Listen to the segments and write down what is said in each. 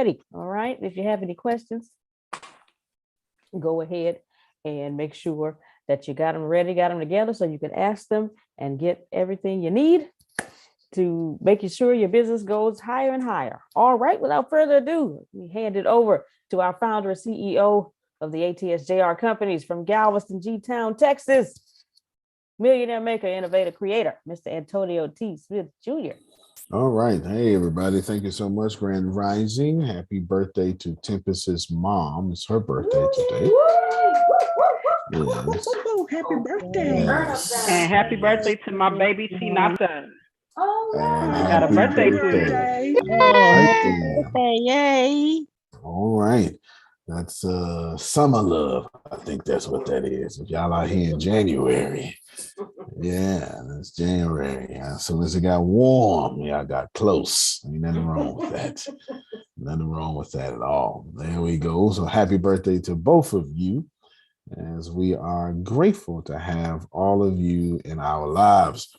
ready. All right. If you have any questions, go ahead and make sure that you got them ready, got them together so you can ask them and get everything you need to making sure your business goes higher and higher. All right, without further ado, we hand it over to our founder and CEO of the ATSJR companies from Galveston, G-Town, Texas, millionaire maker, innovator, creator, Mr. Antonio T. Smith Jr. All right. Hey, everybody. Thank you so much. Grand Rising. Happy birthday to Tempest's mom. It's her birthday today. Yes. Happy birthday. Yes. And happy birthday to my baby Tinata. And Got a happy birthday birthday. Happy birthday. Yay. All right. That's summer love. I think that's what that is. If y'all out here in January. Yeah, that's January. As soon as it got warm, y'all got close. Ain't nothing wrong with that. Nothing wrong with that at all. There we go. So happy birthday to both of you, as we are grateful to have all of you in our lives.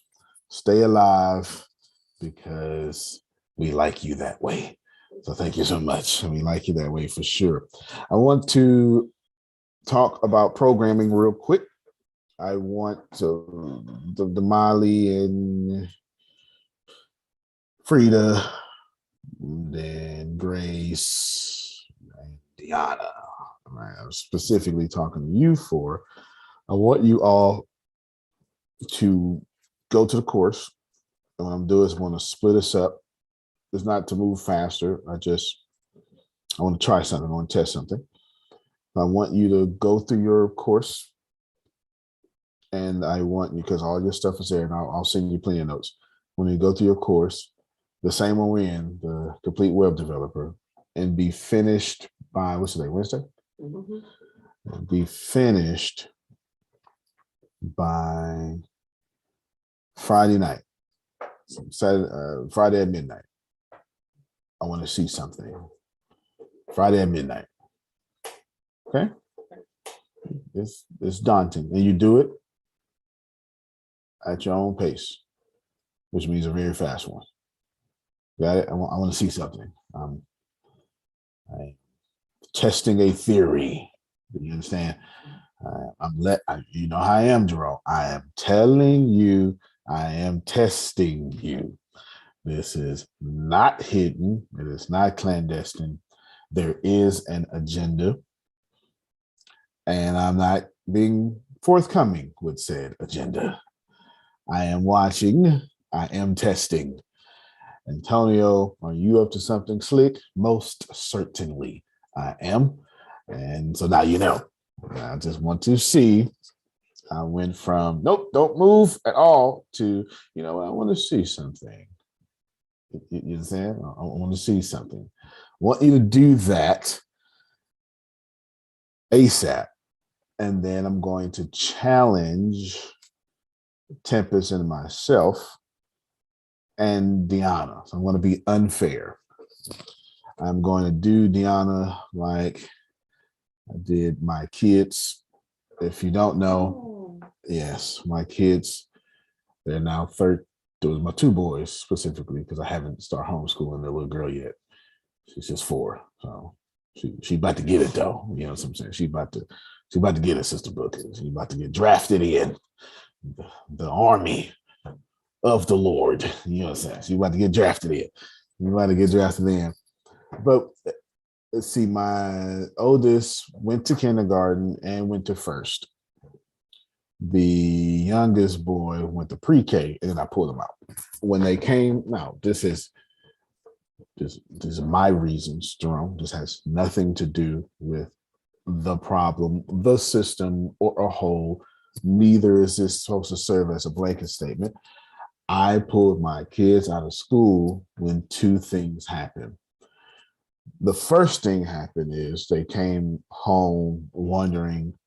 Stay alive because we like you that way. So thank you so much. We like you that way for sure. I want to talk about programming real quick. I want to the Molly and Frida, and then Grace and Deanna. Right, I'm specifically talking to you for. I want you all to go to the course. And what I'm doing is I want to split us up. It's not to move faster. I want to try something. I want to test something. I want you to go through your course. And I want you, because all your stuff is there, and I'll send you plenty of notes. When you go through your course, the same one we're in, the Complete Web Developer, and be finished by, what's today, Wednesday? Mm-hmm. Be finished by Friday night, Friday at midnight. I want to see something. Friday at midnight. Okay? It's daunting, and you do it at your own pace, which means a very fast one. Got it? I want to see something. I'm testing a theory. You understand? You know how I am, Jerome. I am telling you, I am testing you. This is not hidden. It is not clandestine. There is an agenda, and I'm not being forthcoming with said agenda. I am watching. I am testing. Antonio, are you up to something slick? Most certainly I am. And so now you know. I just want to see. I went from, nope, don't move at all, to, I want to see something. You understand? I want to see something. I want you to do that ASAP. And then I'm going to challenge Tempest and myself and Deanna. So I'm going to be unfair. I'm going to do Deanna like I did my kids. If you don't know, yes, my kids, they're now 13. Those are my two boys specifically, because I haven't started homeschooling their little girl yet. She's just 4. So she about to get it though. You know what I'm saying? She about to get it, Sister Booker. She's about to get drafted in the army of the Lord. You know what I'm saying? She's about to get drafted in. But let's see, my oldest went to kindergarten and went to first. The youngest boy went to pre-K, and then I pulled him out. When they came, now this is my reasons, Jerome. This has nothing to do with the problem, the system, or a whole. Neither is this supposed to serve as a blanket statement. I pulled my kids out of school when 2 things happened. The first thing happened is they came home wondering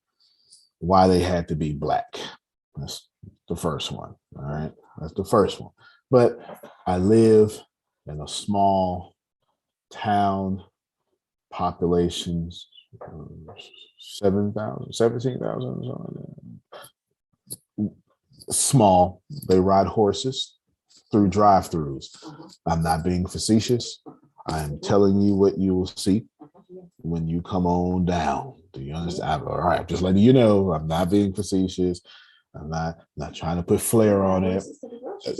why they had to be Black. That's the first one. All right. That's the first one. But I live in a small town, populations 7,000, 17,000. Small. They ride horses through drive-throughs. I'm not being facetious. I am telling you what you will see when you come on down. Do you understand? All right, just letting you know, I'm not being facetious. I'm not trying to put flair on it.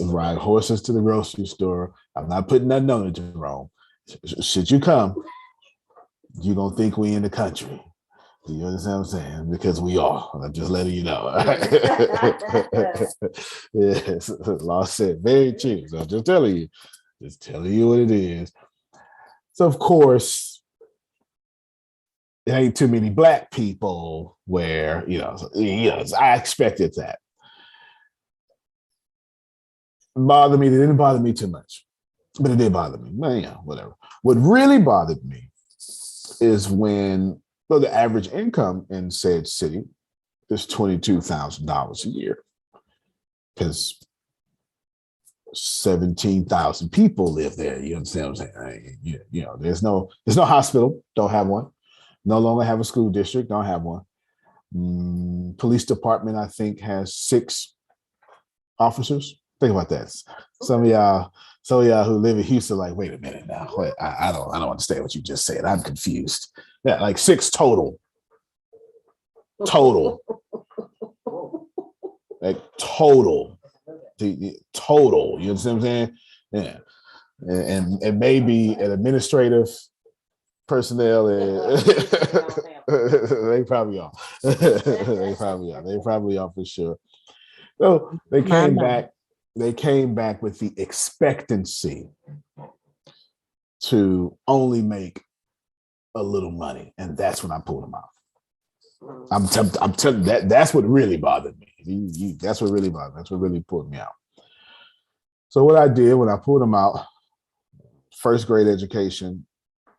Ride horses to the grocery store. I'm not putting nothing on it, Jerome. Should you come, you're gonna think we in the country. Do you understand what I'm saying? Because we are. I'm just letting you know. Yes, law said very true. So I'm just telling you what it is. So of course, there ain't too many black people where I expected that. Bothered me. It didn't bother me too much, but it did bother me. Well, yeah, whatever. What really bothered me is when the average income in said city is $22,000 a year, because 17,000 people live there. You understand what I'm saying? There's no hospital. Don't have one. No longer have a school district. Don't have one. Police department, I think, has 6 officers. Think about that. Some of y'all who live in Houston, like, wait a minute now. Wait, I don't understand what you just said. I'm confused. Yeah, like 6 total. Like total. Total. You understand what I'm saying? Yeah. And maybe an administrative personnel. They probably are. They probably are for sure. So they came back. They came back with the expectancy to only make a little money, and that's when I pulled them out. I'm telling that's what really bothered me. That's what really bothered me. That's what really pulled me out. So what I did when I pulled them out, first grade education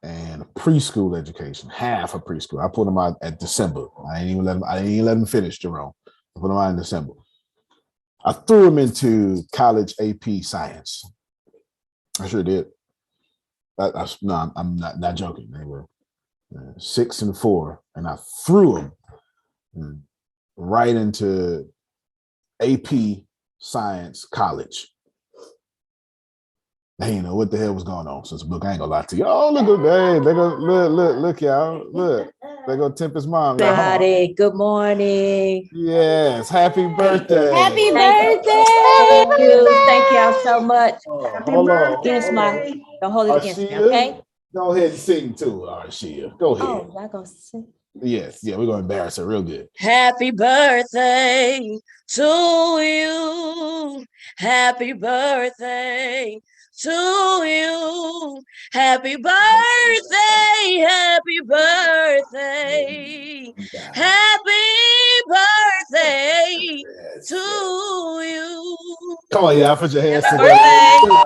and preschool education, half of preschool. I pulled them out at December. I didn't even let them finish, Jerome. I put them out in December. I threw them into college AP science. I sure did. No, I'm not joking. They were 6 and 4, and I threw them right into AP science college. They didn't know what the hell was going on. Since book, I ain't gonna lie to you. Oh, look at that! They go look, y'all, look. They go Tempest mom. Everybody, good morning. Yes, happy birthday! Happy Thank birthday! you. Thank y'all so much. Hold on. Don't hold it against me, Arshia, okay? go ahead and sing too, Arshia. Go ahead. Oh, y'all gonna sing? Yes, yeah, we're gonna embarrass her real good. Happy birthday to you. Happy birthday to you. Happy birthday. Happy birthday. Happy birthday to you. Come on, y'all, put your hands Happy together. birthday.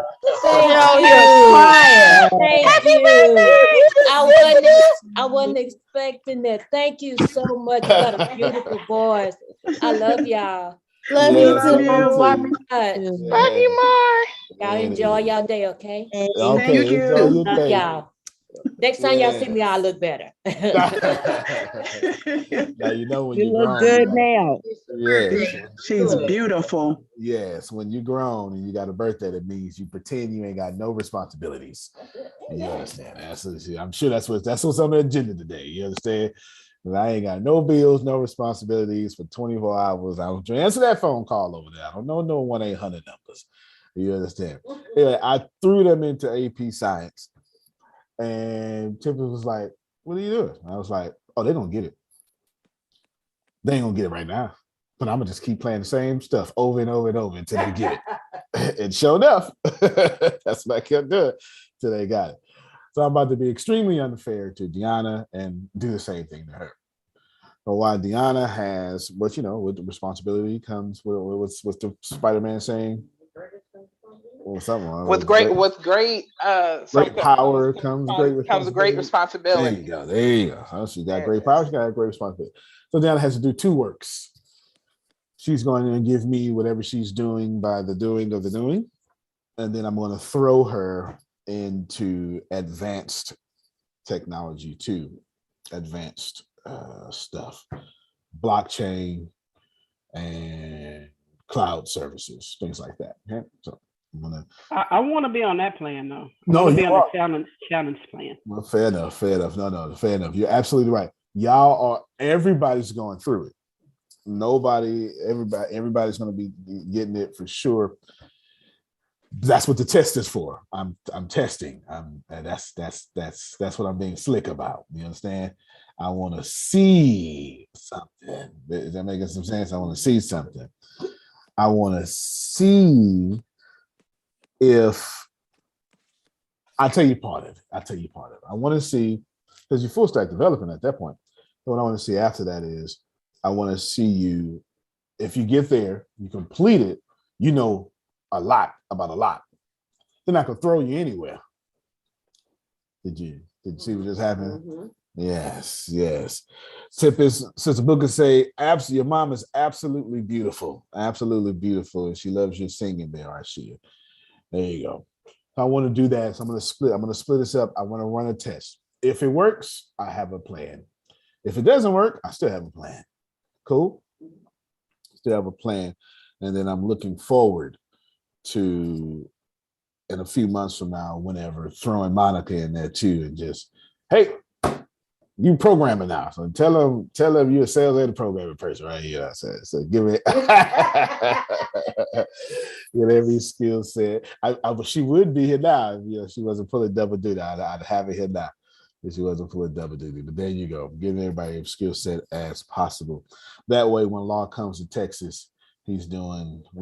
Crying. Thank you. I wasn't expecting that. Thank you so much. You got a beautiful voice. I love y'all. Love Yes, you love too. you too. Y'all Yeah. enjoy your day, okay? Okay, Thank you. enjoy your Love day. y'all. Next time y'all see me, I'll look better. Now you know when You you're look grown. good you now. Yes. She's beautiful. Yes, when you're grown and you got a birthday, that means you pretend you ain't got no responsibilities. You understand? I'm sure that's what's on the agenda today. You understand? But I ain't got no bills, no responsibilities for 24 hours. I don't answer that phone call over there. I don't know no 1-800 numbers. You understand? Anyway, I threw them into AP Science, and Tiffany was like, "What are you doing?" I was like, "Oh, they're gonna get it. They ain't gonna get it right now, but I'm gonna just keep playing the same stuff over and over and over until they get it." And sure enough, that's what I kept doing till they got it. So I'm about to be extremely unfair to Deanna and do the same thing to her. But while Deanna has, but with the responsibility comes what's the Spider-Man saying? Or something. With great Great power comes great responsibility. There you go. Oh, she got great power. She got great responsibility. So Deanna has to do 2 works. She's going to give me whatever she's doing by the doing of the doing, and then I'm going to throw her into advanced technology too, advanced stuff, blockchain and cloud services, things like that. Okay? So I'm gonna. I want to be on that plan though. I No, want to be you on are. the challenge plan. Well, fair enough. Fair enough. No, fair enough. You're absolutely right. Y'all are. Everybody's going through it. Everybody's going to be getting it for sure. That's what the test is for. I'm testing. And that's what I'm being slick about. You understand? I want to see something. Is that making some sense? I want to see something. I want to see if I'll tell you part of it. I want to see, because you're full stack developing at that point. What I want to see after that is I want to see you, if you get there, you complete it, you know a lot about a lot. They're not gonna throw you anywhere. Did you see what just happened? Mm-hmm. Yes. Tip is, Sister Booker say, your mom is absolutely beautiful. Absolutely beautiful. And she loves your singing there, Arshia. There you go. I want to do that. So I'm going to split this up. I want to run a test. If it works, I have a plan. If it doesn't work, I still have a plan. Cool? Still have a plan. And then I'm looking forward to, in a few months from now, whenever, throwing Monica in there too and just, hey, you programming now. So tell them you're a sales and a programming person, right? You know what I'm saying? So give it get every skill set. She would be here now if she wasn't pulling double duty. I'd have it here now if she wasn't pulling double duty. But there you go. Giving everybody a skill set as possible. That way, when Law comes to Texas, we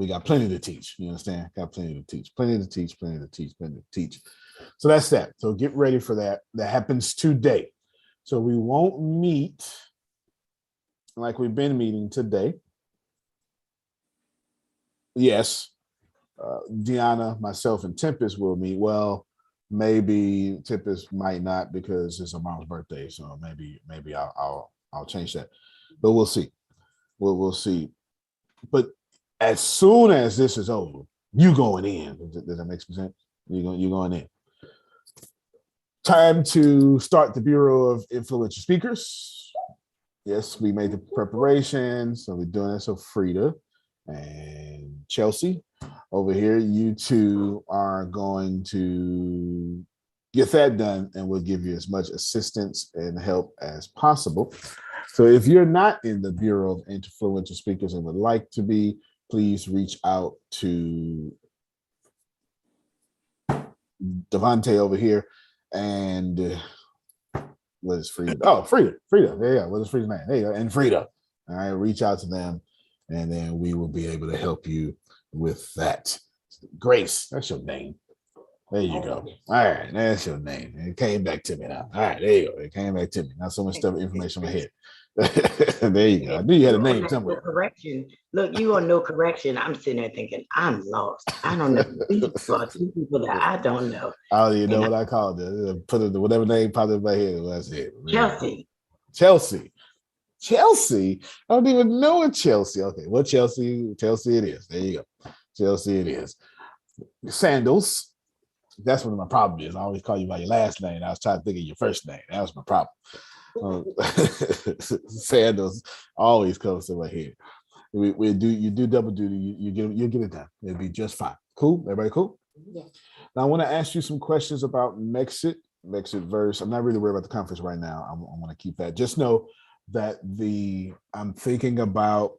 got plenty to teach. You understand? Got plenty to teach. So that's that. So get ready for that. That happens today. So we won't meet like we've been meeting today. Yes, Deanna, myself, and Tempest will meet. Well, maybe Tempest might not because it's her mom's birthday. So maybe I'll change that. But we'll see. We'll see. But as soon as this is over, you going in. Does that make sense? You're going in. Time to start the Bureau of Influential Speakers. Yes, we made the preparation. So we're doing it. So Frida and Chelsea over here, you two are going to get that done, and we'll give you as much assistance and help as possible. So if you're not in the Bureau of Influential Speakers and would like to be, please reach out to Devontae over here. And what is Frida? Oh, Frida. There you go. What is Frida's name? There you go. And Frida. All right, reach out to them, and then we will be able to help you with that. Grace, that's your name. There you go. All right, that's your name. It came back to me now. All right, there you go. It came back to me. Not so much stuff, information in my head. There you go. I knew you had a name somewhere. No correction. Look, you on no correction. I'm sitting there thinking, I'm lost. I don't know. These are two people that I don't know. I don't even know what I called it. Put it, whatever name popped in my head. That's it. Chelsea. I don't even know a Chelsea. Okay, well, Chelsea it is. There you go. Chelsea it is. Sandals. That's what my problem is. I always call you by your last name. I was trying to think of your first name. That was my problem. Sandals always comes to my head. You do double duty. You get it done. It'll be just fine. Cool. Everybody cool? Yeah. Now I want to ask you some questions about Mexit verse. I'm not really worried about the conference right now. I want to keep that. Just know that I'm thinking about.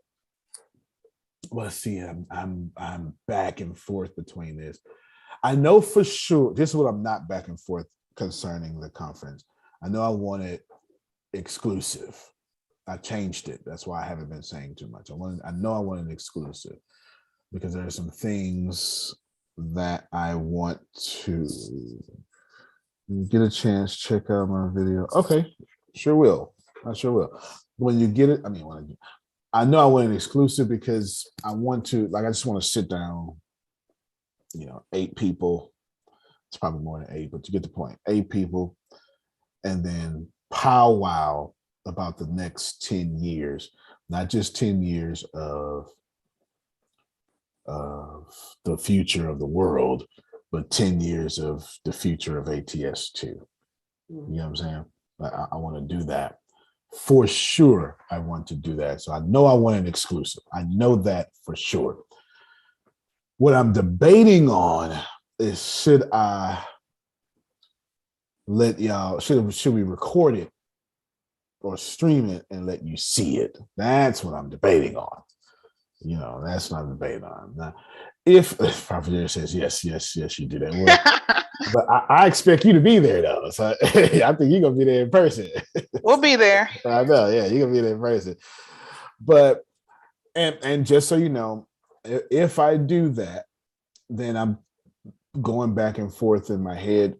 Let's see. I'm back and forth between this. I know for sure. This is what I'm not back and forth concerning the conference. I know I want it exclusive. I changed it. That's why I haven't been saying too much. I know I want an exclusive because there are some things that I want to get a chance. Check out my video. Okay, sure will. I sure will. When you get it, I know I want an exclusive because I want to, I just want to sit down, 8 people. It's probably more than 8, but you get the point. 8 people, and then powwow about the next 10 years, not just 10 years of the future of the world, but 10 years of the future of ATS too. You know what I'm saying? I want to do that. For sure, I want to do that. So I know I want an exclusive. I know that for sure. What I'm debating on is should I let y'all, should we record it or stream it and let you see it? That's what I'm debating on. You know, that's what I'm debating on. Now, if Prophet says yes, you do that. Well, but I expect you to be there though. So I think you're gonna be there in person. We'll be there. I know, yeah, you're gonna be there in person. But and just so you know, if I do that, then I'm going back and forth in my head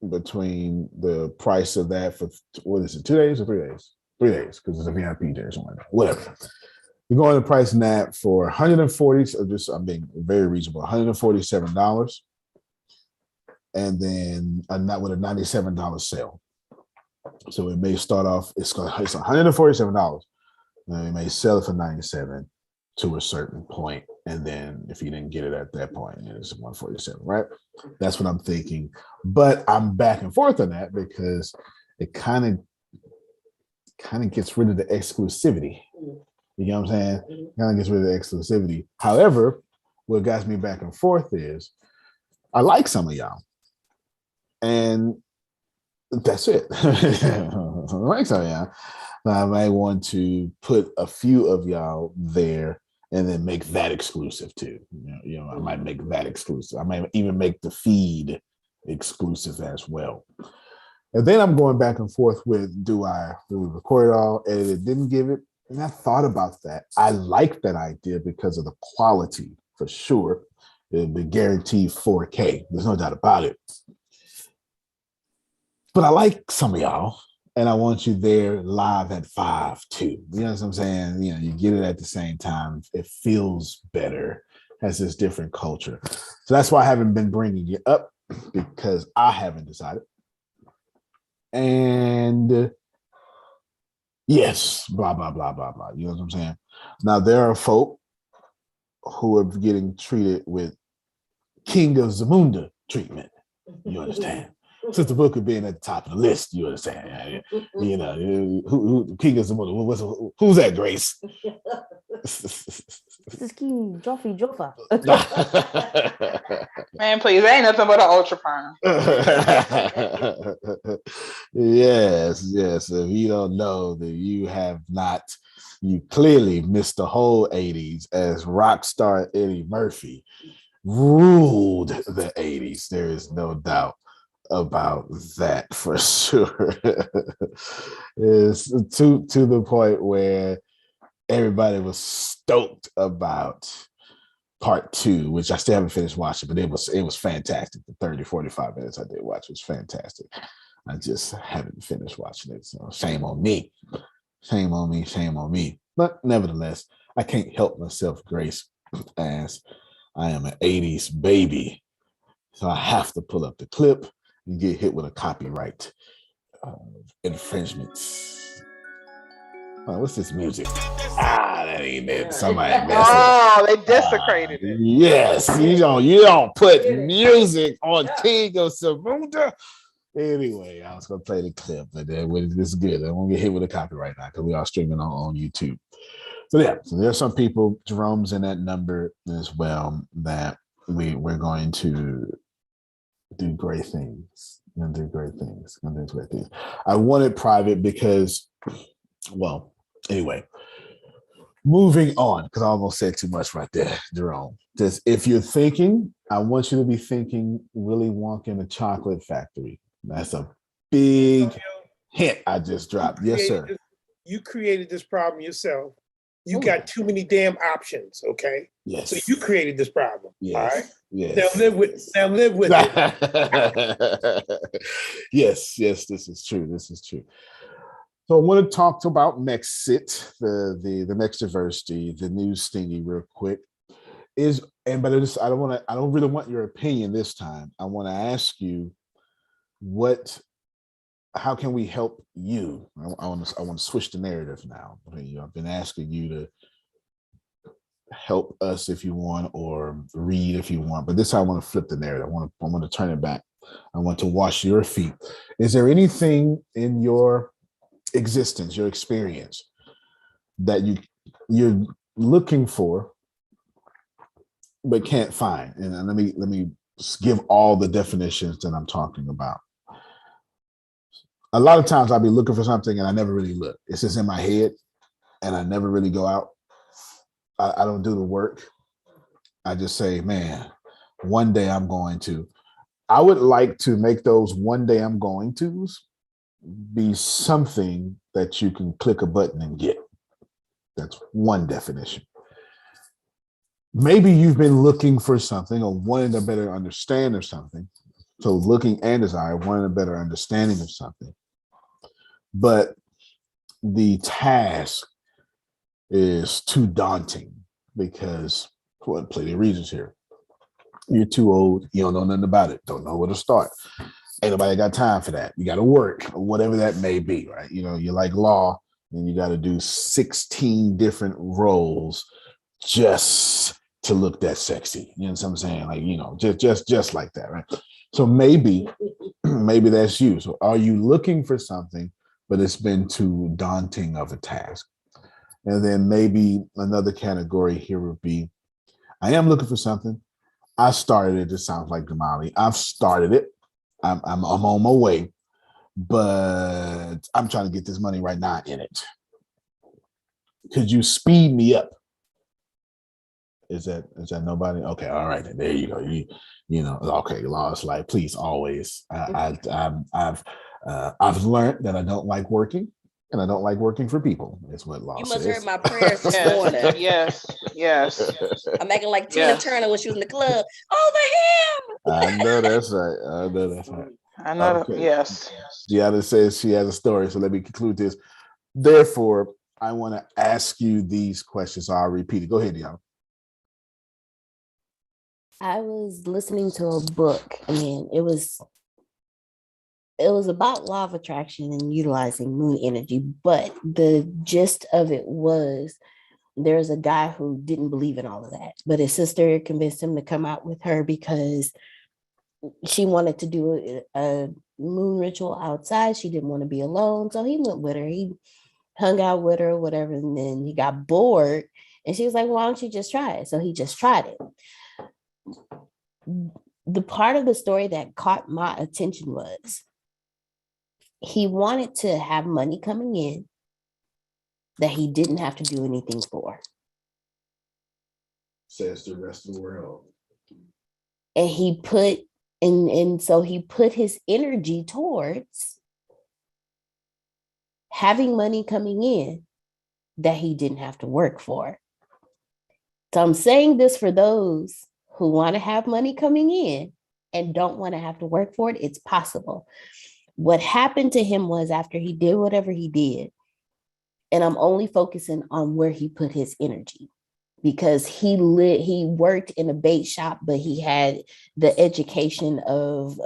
between the price of that for what is it, 2 days or 3 days? 3 days, because it's a VIP day or something like that. Whatever. You're going to price that for 140, or just I'm being very reasonable, $147. And then not with a $97 sale. So it may start off, it's $147. Now it may sell it for 97 to a certain point. And then if you didn't get it at that point, it's 147, right? That's what I'm thinking. But I'm back and forth on that because it kind of gets rid of the exclusivity. You know what I'm saying? Kind of gets rid of the exclusivity. However, what got me back and forth is I like some of y'all. And that's it. I like some of y'all. I might want to put a few of y'all there and then make that exclusive too. You know, I might make that exclusive. I might even make the feed exclusive as well. And then I'm going back and forth with, do we record it all, edit it, didn't give it? And I thought about that. I like that idea because of the quality, for sure. It'll be guaranteed 4K. There's no doubt about it. But I like some of y'all, and I want you there live at 5 too. You know what I'm saying? You know, you get it at the same time. It feels better, has this different culture. So that's why I haven't been bringing it up, because I haven't decided. And yes, blah, blah, blah, blah, blah. You know what I'm saying? Now, there are folk who are getting treated with King of Zamunda treatment. You understand? Since the book of being at the top of the list, you understand? You know, who King of Zamunda? Who's that, Grace? This is King Joffrey Joffa. Man, please, ain't nothing but an ultra perm. Yes. If you don't know, that you clearly missed the whole 80s as rock star Eddie Murphy ruled the 80s. There is no doubt about that, for sure. It's to the point where everybody was stoked about part 2, which I still haven't finished watching, but it was fantastic. The 30-45 minutes I did watch was fantastic. I just haven't finished watching it, so shame on me. But nevertheless, I can't help myself, Grace, as I am an 80s baby. So I have to pull up the clip and get hit with a copyright infringements. What's this music? That ain't it. Somebody messed Oh, they desecrated it. Yes, you don't put music on King of Zamunda. Anyway, I was gonna play the clip, but this is good. I won't get hit with a copyright now because we are streaming on YouTube. So there are some people, Jerome's in that number as well, that we're going to do great things. Gonna do great things. I want it private because, well, anyway, moving on, because I almost said too much right there, Jerome. Just if you're thinking, I want you to be thinking Willy Wonka and the Chocolate Factory. That's a big hint I just dropped. Yes, sir. You created this problem yourself. You got too many damn options, okay? Yes. So you created this problem. Yes. All right. Yes. Now live with it. Yes, this is true. So I want to talk about Mexit, the next diversity, the new stingy, real quick. I don't really want your opinion this time. I want to ask you, how can we help you? I want to switch the narrative now. I've been asking you to help us if you want, or read if you want, but this time I want to flip the narrative. I want to turn it back. I want to wash your feet. Is there anything in your existence, your experience, that you're looking for but can't find. And let me give all the definitions that I'm talking about. A lot of times I'll be looking for something and I never really look. It's just in my head and I never really go out. I don't do the work. I just say, man, one day I'm going to. I would like to make those one day I'm going to's be something that you can click a button and get. That's one definition. Maybe you've been looking for something or wanting a better understand of something. So looking and desire, wanting a better understanding of something. But the task is too daunting because for plenty of reasons here. You're too old. You don't know nothing about it. Don't know where to start. Ain't nobody got time for that. You got to work or whatever that may be, right? You know, you like law and you got to do 16 different roles just to look that sexy. You know what I'm saying? Like, you know, just like that, right? So maybe that's you. So are you looking for something, but it's been too daunting of a task? And then maybe another category here would be, I am looking for something. I started it. It sounds like Damali. I've started it. I'm on my way, but I'm trying to get this money right now in it. Could you speed me up? Is that nobody? Okay, all right. There you go. You know. Okay, Law's like, please always. I've learned that I don't like working, and I don't like working for people. Is what Law You says. must have heard my prayers this morning. Yes. I'm acting like Tina Yes. Turner when she was in the club. Over him. I know that's right. I know. Okay. Yes. Gianna says she has a story, so let me conclude this. Therefore, I want to ask you these questions. So I'll repeat it. Go ahead, Gianna. I was listening to a book and it was about law of attraction and utilizing moon energy, but the gist of it was there's a guy who didn't believe in all of that, but his sister convinced him to come out with her because she wanted to do a moon ritual outside. She didn't want to be alone, so he went with her. He hung out with her or whatever, and then he got bored and she was like, why don't you just try it? So he just tried it. The part of the story that caught my attention was he wanted to have money coming in that he didn't have to do anything for. Says the rest of the world. And he put and so he put his energy towards having money coming in that he didn't have to work for. So I'm saying this for those who want to have money coming in and don't want to have to work for it. It's possible. What happened to him was after he did whatever he did, and I'm only focusing on where he put his energy because he worked in a bait shop, but he had the education of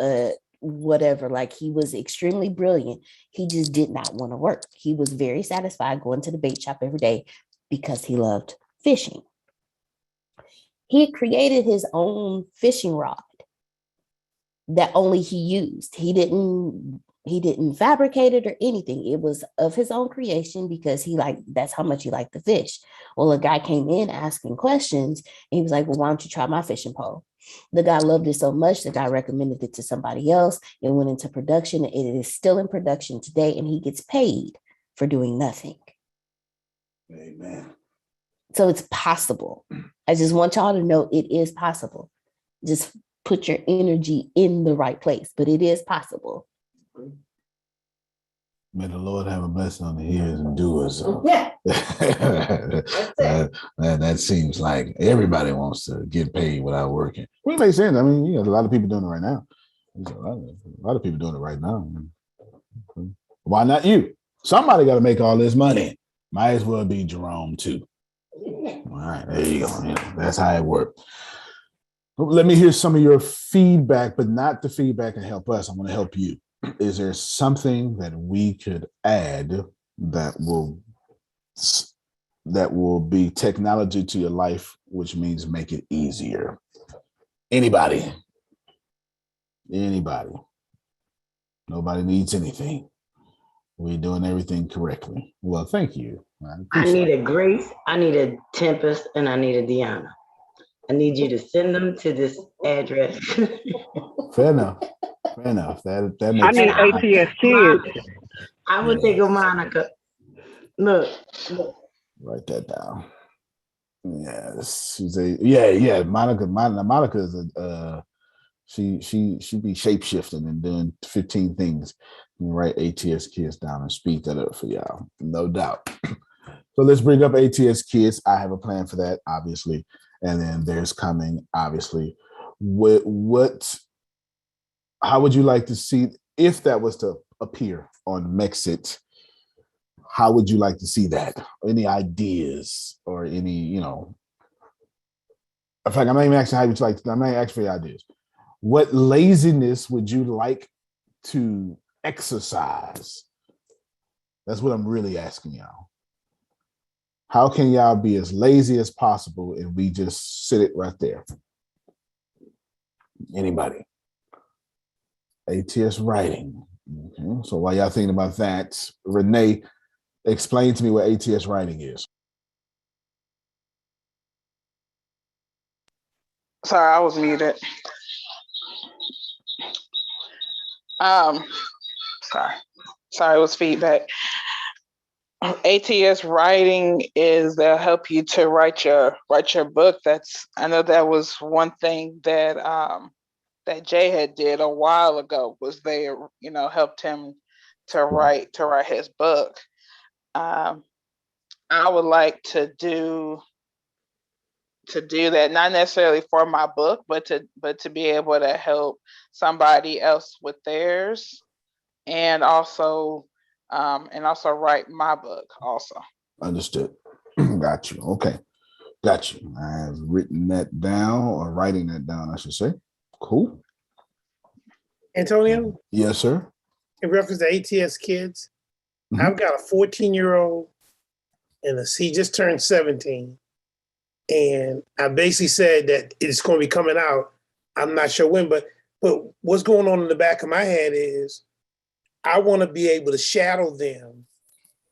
whatever, like he was extremely brilliant. He just did not want to work. He was very satisfied going to the bait shop every day because he loved fishing. He created his own fishing rod that only he used. He didn't fabricate it or anything. It was of his own creation because that's how much he liked the fish. Well, a guy came in asking questions and he was like, well, why don't you try my fishing pole? The guy loved it so much, the guy recommended it to somebody else. It went into production. It is still in production today and he gets paid for doing nothing. Amen. So it's possible. I just want y'all to know it is possible. Just put your energy in the right place, but it is possible. May the Lord have a blessing on the hearers and doers. Yeah. That seems like everybody wants to get paid without working. Well, it makes sense. I mean, a lot of people doing it right now. There's a lot of people doing it right now. Why not you? Somebody got to make all this money. Might as well be Jerome too. All right, there you go. Yeah, that's how it works. Let me hear some of your feedback, but not the feedback and help us. I want to help you. Is there something that we could add that will be technology to your life, which means make it easier? Anybody? Nobody needs anything. We're doing everything correctly. Well, thank you. I need a Grace, I need a Tempest, and I need a Deanna. I need you to send them to this address. Fair enough. Fair enough. That I makes need sense. ATS kids. I would think of Monica. Look, Write that down. Yes, she's a yeah. Monica is a she be shape shifting and doing 15 things. Write ATS kids down and speed that up for y'all, no doubt. So let's bring up ATS kids. I have a plan for that, obviously, and then there's coming, obviously. What? How would you like to see if that was to appear on Mexit? How would you like to see that? Any ideas or any, in fact, I'm not even asking how would you like to, I'm not asking for your ideas. What laziness would you like to exercise? That's what I'm really asking y'all. How can y'all be as lazy as possible and we just sit it right there? Anybody? ATS writing. Okay. So while y'all thinking about that, Renee, explain to me what ATS writing is. Sorry, I was muted. Sorry, it was feedback. ATS writing is they'll help you to write your book. I know that was one thing that that Jay had did a while ago, was they helped him to write his book. I would like to do that, not necessarily for my book, but to be able to help somebody else with theirs, and also write my book also. Understood. Got you. Okay. Got you. I've written that down, or writing that down, I should say. Cool. Antonio, Yes, sir. in reference to ATS kids, I've got a 14-year-old and he just turned 17. And I basically said that it's going to be coming out. I'm not sure when, but what's going on in the back of my head is I want to be able to shadow them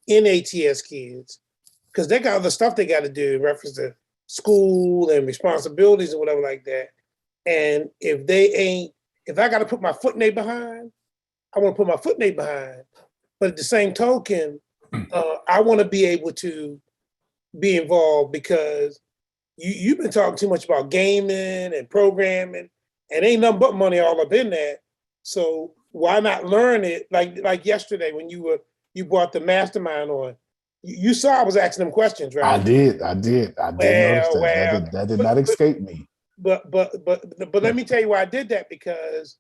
in ATS kids, because they got other stuff they got to do in reference to school and responsibilities and whatever like that. And if I got to put my foot in their behind, I want to put my foot in their behind. But at the same token, I want to be able to be involved, because you've been talking too much about gaming and programming, and ain't nothing but money all up in that. So why not learn it? Like yesterday when you brought the mastermind on, you saw I was asking them questions, right? I did notice that. That did not escape me. But let me tell you why I did that, because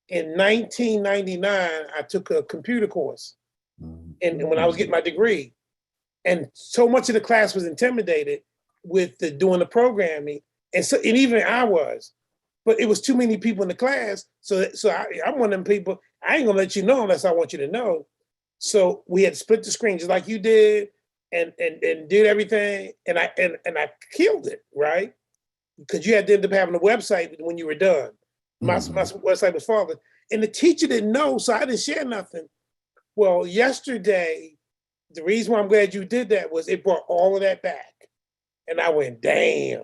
in 1999 I took a computer course, and when I was getting my degree, and so much of the class was intimidated with doing the programming, and even I was, but it was too many people in the class. So I'm one of them people. I ain't gonna let you know unless I want you to know. So we had to split the screen just like you did, and did everything, and I killed it, right? Because you had to end up having a website when you were done. My website was falling, and the teacher didn't know, so I didn't share nothing. Well, yesterday, the reason why I'm glad you did that was it brought all of that back. And I went, damn,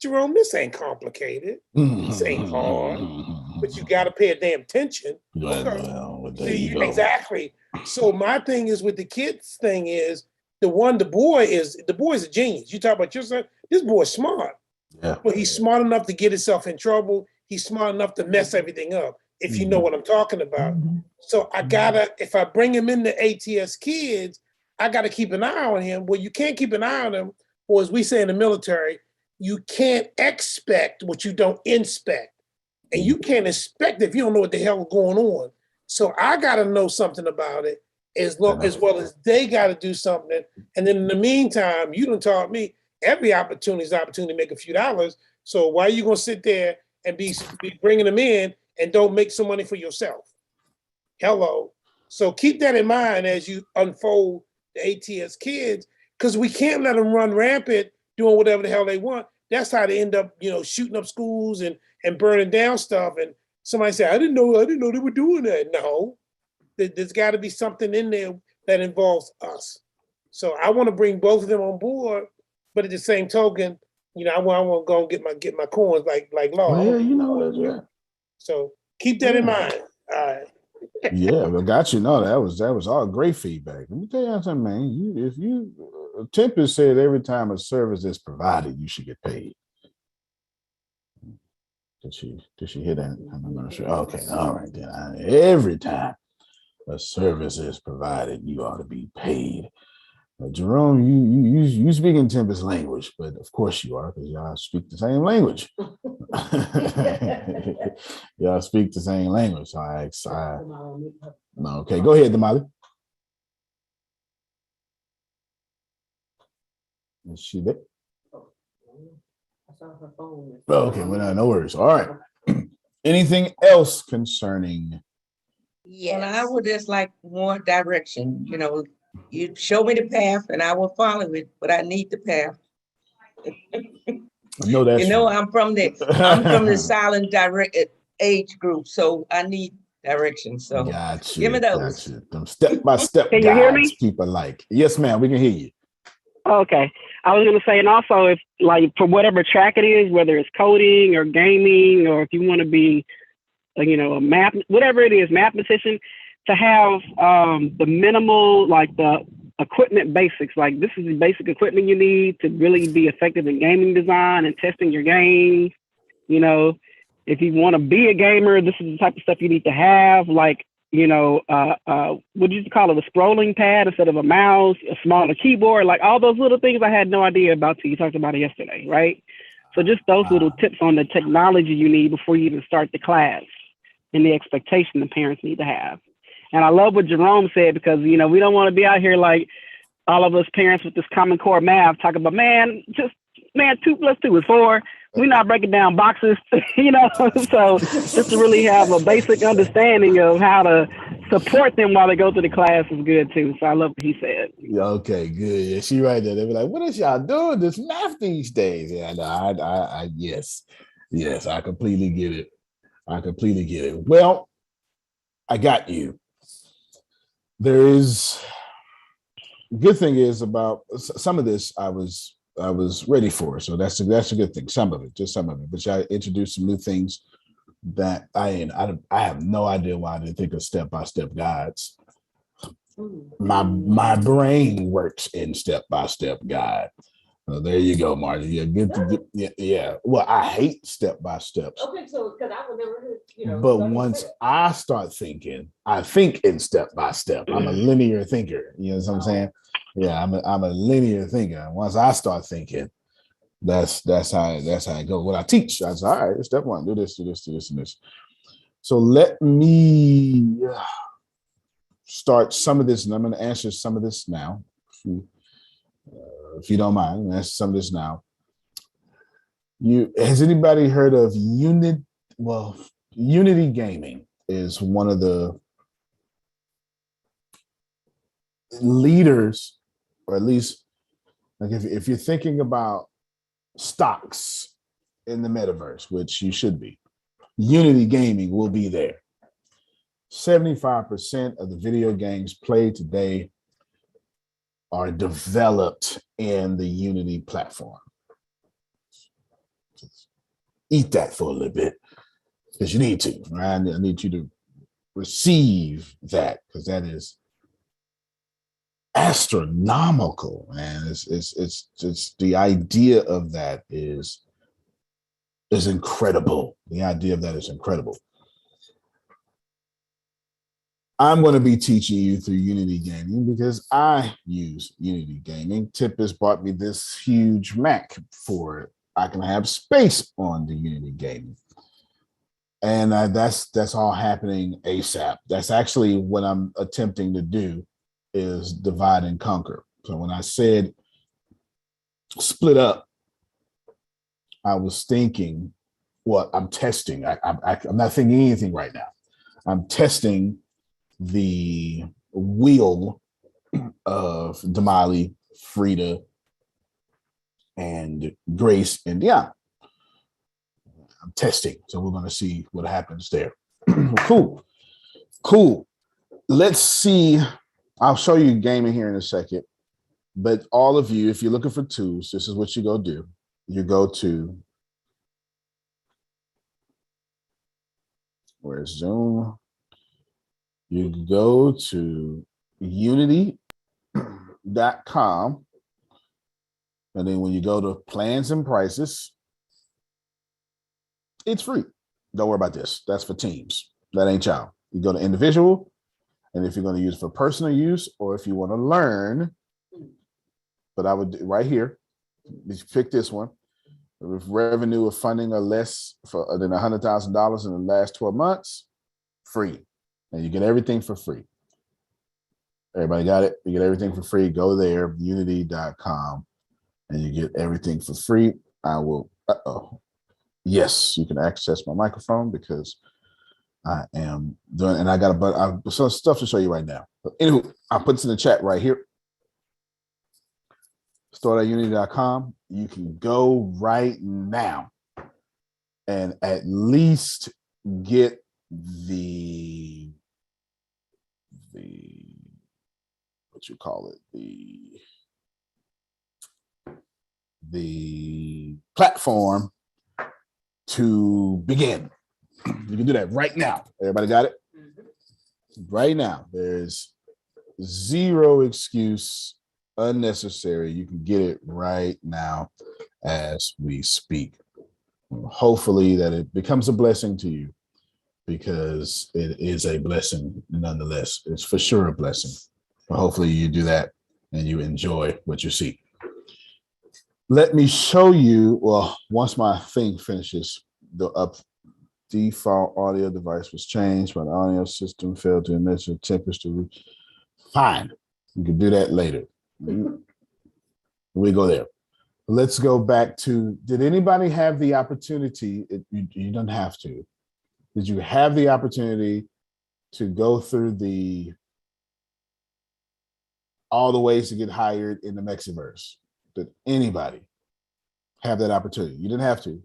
Jerome, this ain't complicated. This ain't hard, but you got to pay a damn attention. Well, there you go. Exactly. So my thing is with the kids thing is the boy is a genius. You talk about your son, this boy's smart. Yeah. But he's smart enough to get himself in trouble. He's smart enough to mess everything up, if you know what I'm talking about. So if I bring him into ATS kids, I gotta keep an eye on him. Well, you can't keep an eye on him, or as we say in the military, you can't expect what you don't inspect. And you can't expect if you don't know what the hell is going on. So I gotta know something about it, as well as they gotta do something. And then in the meantime, you done taught me every opportunity is an opportunity to make a few dollars. So why are you gonna sit there and be bringing them in and don't make some money for yourself? Hello. So keep that in mind as you unfold the ATS kids, because we can't let them run rampant doing whatever the hell they want. That's how they end up, shooting up schools and burning down stuff. And somebody say, I didn't know they were doing that. No, there's got to be something in there that involves us. So I want to bring both of them on board, but at the same token, I want to go and get my coins like law. Well, yeah, you know that, yeah. So keep that in mind. All right. Yeah, but got you. No, that was all great feedback. Let me tell you something, man. If you Tempest said every time a service is provided, you should get paid. Did she hear that? I'm not sure. Okay, all right then. Every time a service is provided, you ought to be paid. Jerome, you speak in Tempest language, but of course you are, because y'all speak the same language. Y'all speak the same language. So no, okay, go ahead, Damali. Is she there? Okay, well, no worries. All right. Anything else concerning? Well, I would just like more direction. You show me the path and I will follow it, but I need the path. No, that's right. I'm from the silent direct age group, so I need direction. So Gotcha, give me those. gotcha. Them step-by-step Can you hear me? guides people like. Yes, ma'am, we can hear you. Okay. I was going to say, and also if like for whatever track it is, whether it's coding or gaming, or if you want to be, a math, whatever it is, mathematician, to have the minimal, like the equipment basics, like this is the basic equipment you need to really be effective in gaming design and testing your games. If you want to be a gamer, this is the type of stuff you need to have, like, what did you call it? A scrolling pad instead of a mouse, a smaller keyboard, like all those little things I had no idea about till you talked about it yesterday, right? So just those little tips on the technology you need before you even start the class and the expectation the parents need to have. And I love what Jerome said, because, we don't want to be out here like all of us parents with this Common Core math talking about, 2 + 2 is 4. We're not breaking down boxes, so just to really have a basic understanding of how to support them while they go through the class is good too. So I love what he said. Okay, good. Yeah, she right there. They be like, "What is y'all doing this math these days?" Yeah, no, I yes, I completely get it. Well, I got you. There is good thing is about some of this I was ready for, so that's a good thing. Some of it, just some of it. But I introduced some new things that I have no idea why I didn't think of step-by-step guides. My brain works in step-by-step guide. So there you go, Marty. Yeah. Well, I hate step-by-steps. Okay, so because I would never, But once I start thinking, I think in step-by-step. I'm a linear thinker. You know what I'm saying? Yeah, I'm a linear thinker. Once I start thinking, that's how it goes. When I teach, I say, all right, step one, do this, and this. So let me start some of this, and I'm going to answer some of this now. If you don't mind, I'm going to answer some of this now. Has anybody heard of Unity? Well, Unity Gaming is one of the leaders, or at least like if you're thinking about stocks in the metaverse, which you should be, Unity Gaming will be there. 75% of the video games played today are developed in the Unity platform. Eat that for a little bit, because you need to, right? I need you to receive that, because that is astronomical, man. It's just the idea of that is incredible. The idea of that is incredible. I'm going to be teaching you through Unity Gaming because I use Unity Gaming. Tip has bought me this huge Mac for it. I can have space on the Unity Gaming. And that's all happening ASAP. That's actually what I'm attempting to do, is divide and conquer. So when I said split up, I was thinking, well, I'm testing. I'm not thinking anything right now. I'm testing the wheel of Damali, Frida, and Grace and Dion. I'm testing, so we're going to see what happens there. Cool. Let's see. I'll show you gaming here in a second, but all of you, if you're looking for tools, this is what you go do. you go to, where's Zoom? You go to unity.com. And then when you go to plans and prices, it's free. Don't worry about this. That's for teams. That ain't y'all. You go to individual, and if you're going to use it for personal use or if you want to learn, but I would right here, you pick this one. With revenue of funding or less than $100,000 in the last 12 months, free. And you get everything for free. Everybody got it? You get everything for free. Go there, unity.com, and you get everything for free. I will, yes, you can access my microphone because I am doing, and I got some stuff to show you right now. But anyway, I'll put this in the chat right here. Start@unity.com. You can go right now and at least get the what you call it, the platform to begin. You can do that right now. Everybody got it? Right now. There's zero excuse unnecessary. You can get it right now as we speak. Hopefully that it becomes a blessing to you, because it is a blessing nonetheless. It's for sure a blessing. But hopefully you do that and you enjoy what you see. Let me show you, well, once my thing finishes, the default audio device was changed, but the audio system failed to measure temperature. Fine, you can do that later. We go there. Let's go back to, did anybody have the opportunity, you don't have to, did you have the opportunity to go through all the ways to get hired in the Mexiverse? Did anybody have that opportunity? You didn't have to,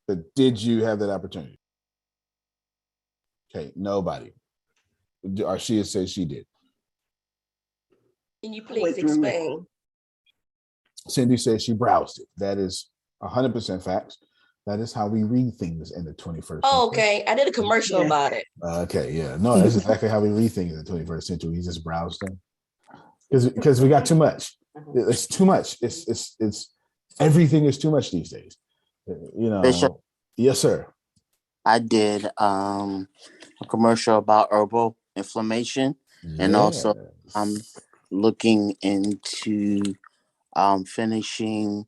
but did you have that opportunity? Okay, nobody. Arshia says she did. Can you please explain? Cindy says she browsed it. That is 100% facts. That is how we read things in the 21st century. Oh, okay. I did a commercial about it. Okay, yeah. No, that's exactly how we read things in the 21st century. We just browse them. Because we got too much. It's too much. It's everything is too much these days. You know. Bishop, yes, sir. I did a commercial about herbal inflammation, and also I'm looking into finishing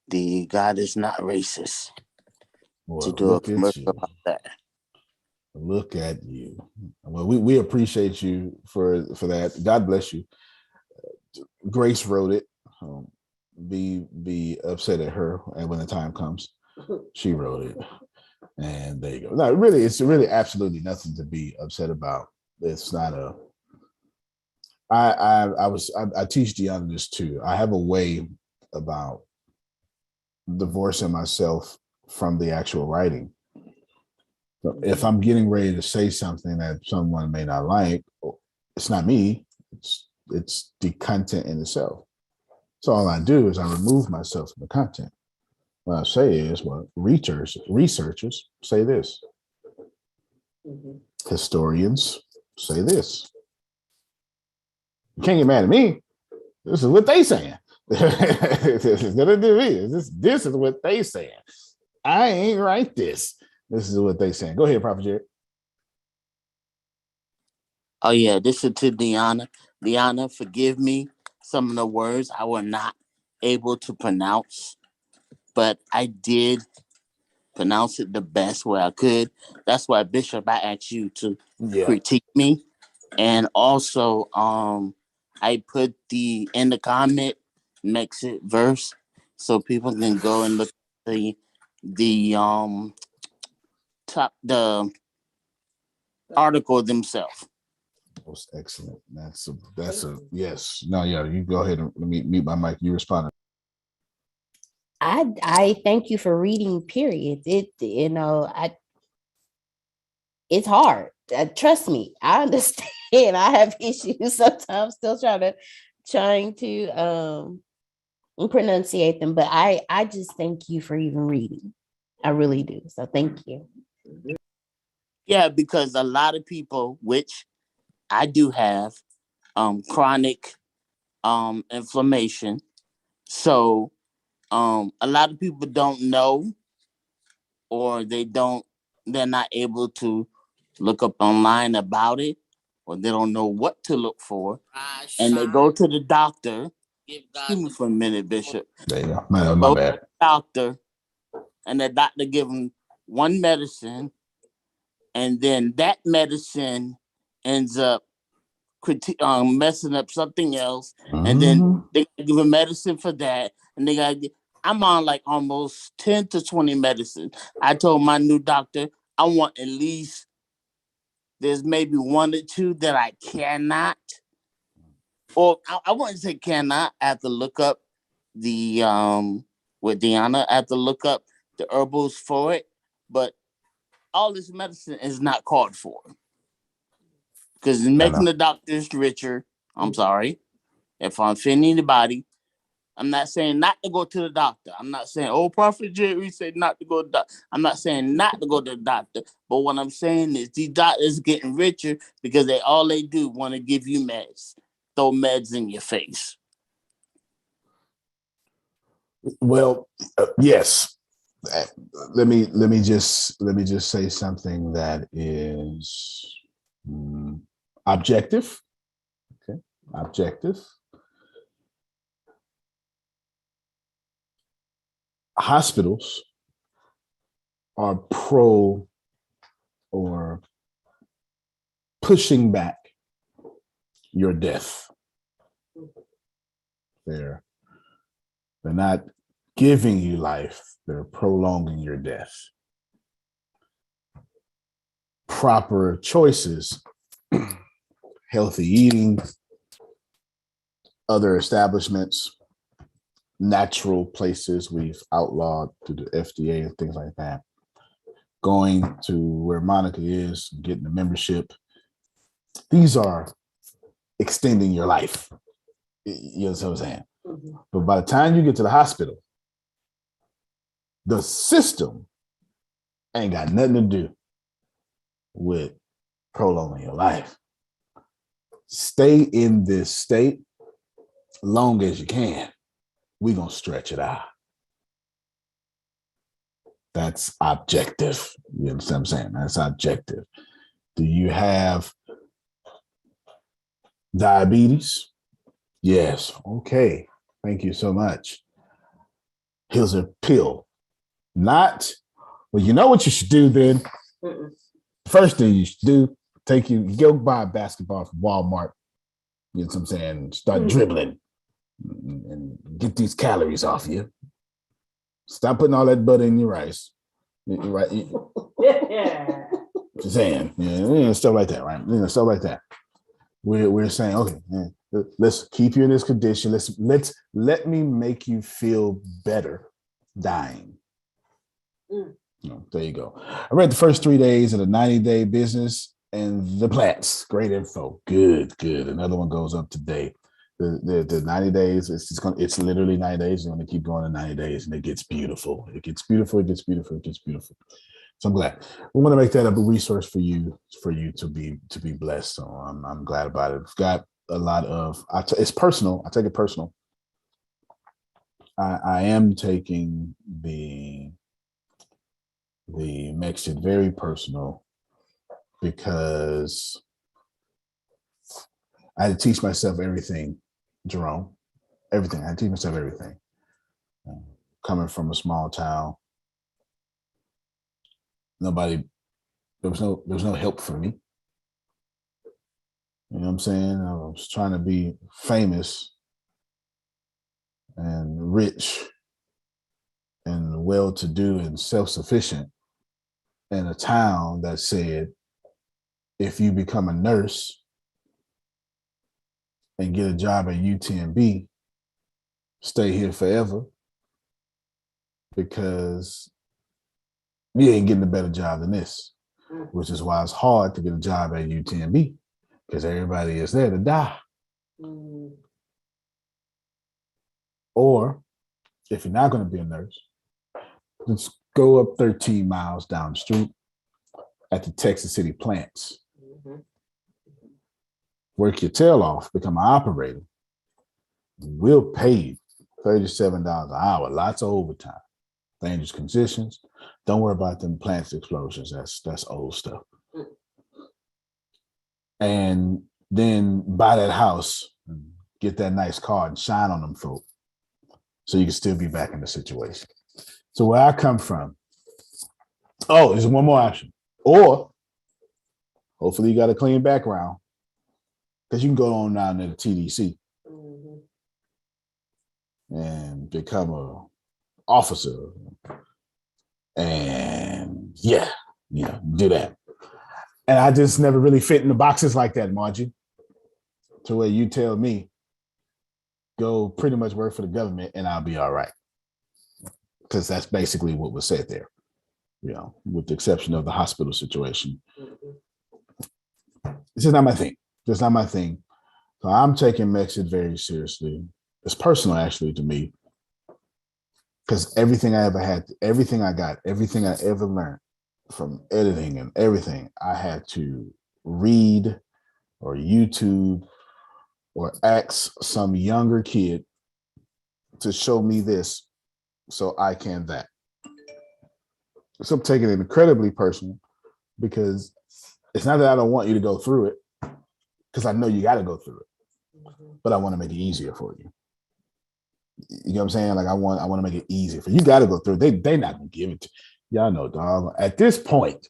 the God is Not Racist to do a commercial about that. Look at you. Well, we appreciate you for that. God bless you. Grace wrote it. Be upset at her, and when the time comes, she wrote it. And there you go. No, really, it's really absolutely nothing to be upset about. It's not a. I teach Deanna this too. I have a way about divorcing myself from the actual writing. So if I'm getting ready to say something that someone may not like, it's not me. It's the content in itself. So all I do is I remove myself from the content. What I say is, well, researchers say this. Historians say this. You can't get mad at me. This is what they saying. This is nothing to me. This is what they saying. I ain't write this. This is what they saying. Go ahead, Prophet Jared. Oh yeah, this is to Deanna. Deanna, forgive me. Some of the words I were not able to pronounce, but I did pronounce it the best way I could. That's why, Bishop, I asked you to critique me. And also, I put in the comment Mexit verse so people can go and look at the article themselves. Most excellent. That's a yes. No, yeah. You go ahead and let me mute my mic. You respond. I thank you for reading. Period. It's hard. Trust me, I understand. I have issues sometimes. Still trying to and pronunciate them. But I just thank you for even reading. I really do. So thank you. Yeah, because a lot of people, which I do have, chronic inflammation. So a lot of people don't know, or they're not able to look up online about it, or they don't know what to look for. And they go to the doctor. Excuse me for a minute, Bishop. There you go. My Go bad. to the doctor, and the doctor give them one medicine, and then that medicine ends up messing up something else, and then they give a medicine for that, and they got. I'm on like almost 10 to 20 medicines. I told my new doctor I want at least there's maybe one or two that I cannot, or I wouldn't say cannot. I have to look up the with Deanna. I have to look up the herbals for it, but all this medicine is not called for because it's making the doctors richer. I'm sorry if I'm offending anybody. I'm not saying not to go to the doctor. I'm not saying, oh, Prophet Jerry said not to go to the doctor. I'm not saying not to go to the doctor. But what I'm saying is these doctors getting richer because all they do want to give you meds, throw meds in your face. Well, yes. Let me just say something that is objective. Okay, objective. Hospitals are pro or pushing back your death. They're not giving you life, they're prolonging your death. Proper choices, healthy eating, other establishments, natural places we've outlawed through the FDA and things like that. Going to where Monica is, getting the membership. These are extending your life. You know what I'm saying? Mm-hmm. But by the time you get to the hospital, the system ain't got nothing to do with prolonging your life. Stay in this state long as you can. We're going to stretch it out. That's objective. You understand what I'm saying? That's objective. Do you have diabetes? Yes. Okay. Thank you so much. Here's a pill. Not, well, you know what you should do then? First thing you should do, go buy a basketball from Walmart. You know what I'm saying? Start dribbling and get these calories off you. Stop putting all that butter in your rice. Right? Just saying, stuff like that, right? Stuff like that. We're saying, okay, man, let's keep you in this condition. Let me make you feel better dying. There you go. I read the first 3 days of the 90-day business and the plants. Great info. Good. Another one goes up today. The 90 days, it's literally 90 days. It's going to keep going in 90 days, and it gets beautiful. It gets beautiful. So I'm glad. We want to make that a resource for you to be blessed. So I'm glad about it. I've got a lot of. It's personal. I take it personal. I am taking the Mexit very personal because I had to teach myself everything, Jerome. Everything. I had to teach myself everything. Coming from a small town, there was no help for me. You know what I'm saying? I was trying to be famous and rich and well-to-do and self-sufficient in a town that said, if you become a nurse and get a job at UTMB, stay here forever because you ain't getting a better job than this, which is why it's hard to get a job at UTMB because everybody is there to die. Or If you're not going to be a nurse, just go up 13 miles down the street at the Texas City plants. Work your tail off, become an operator. We'll pay you $37 an hour, lots of overtime. Dangerous conditions. Don't worry about them plants explosions. That's old stuff. And then buy that house, get that nice car, and shine on them folk, so you can still be back in the situation. So where I come from, there's one more option. Or hopefully you got a clean background, because you can go on down to the TDC and become a officer, and do that. And I just never really fit in the boxes like that, Margie, to where you tell me, go pretty much work for the government and I'll be all right. Because that's basically what was said there, with the exception of the hospital situation. It's just not my thing. It's not my thing. So I'm taking Mexit very seriously. It's personal, actually, to me, because everything I ever had, everything I got, everything I ever learned from editing and everything, I had to read or YouTube or ask some younger kid to show me this so I can that. So I'm taking it incredibly personal, because it's not that I don't want you to go through it, because I know you got to go through it, but I want to make it easier for you. You know what I'm saying? Like I want to make it easier for you. You got to go through it. They not gonna give it to y'all. Know, dog. At this point,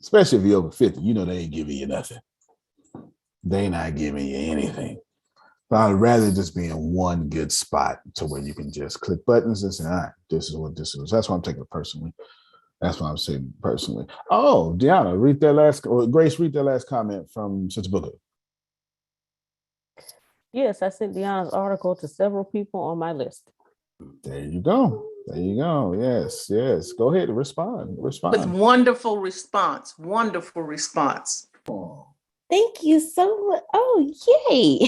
especially if you're over 50, they ain't giving you nothing. They not giving you anything. But I'd rather just be in one good spot to where you can just click buttons and say, all right, this is what this is. That's why I'm taking it personally. That's why I'm saying personally. Oh, Deanna, Grace, read that last comment from Sister Booker. Yes, I sent Deanna's article to several people on my list. There you go. There you go. Yes, yes. Go ahead and respond. With wonderful response. Wonderful response. Thank you so much. Oh, yay.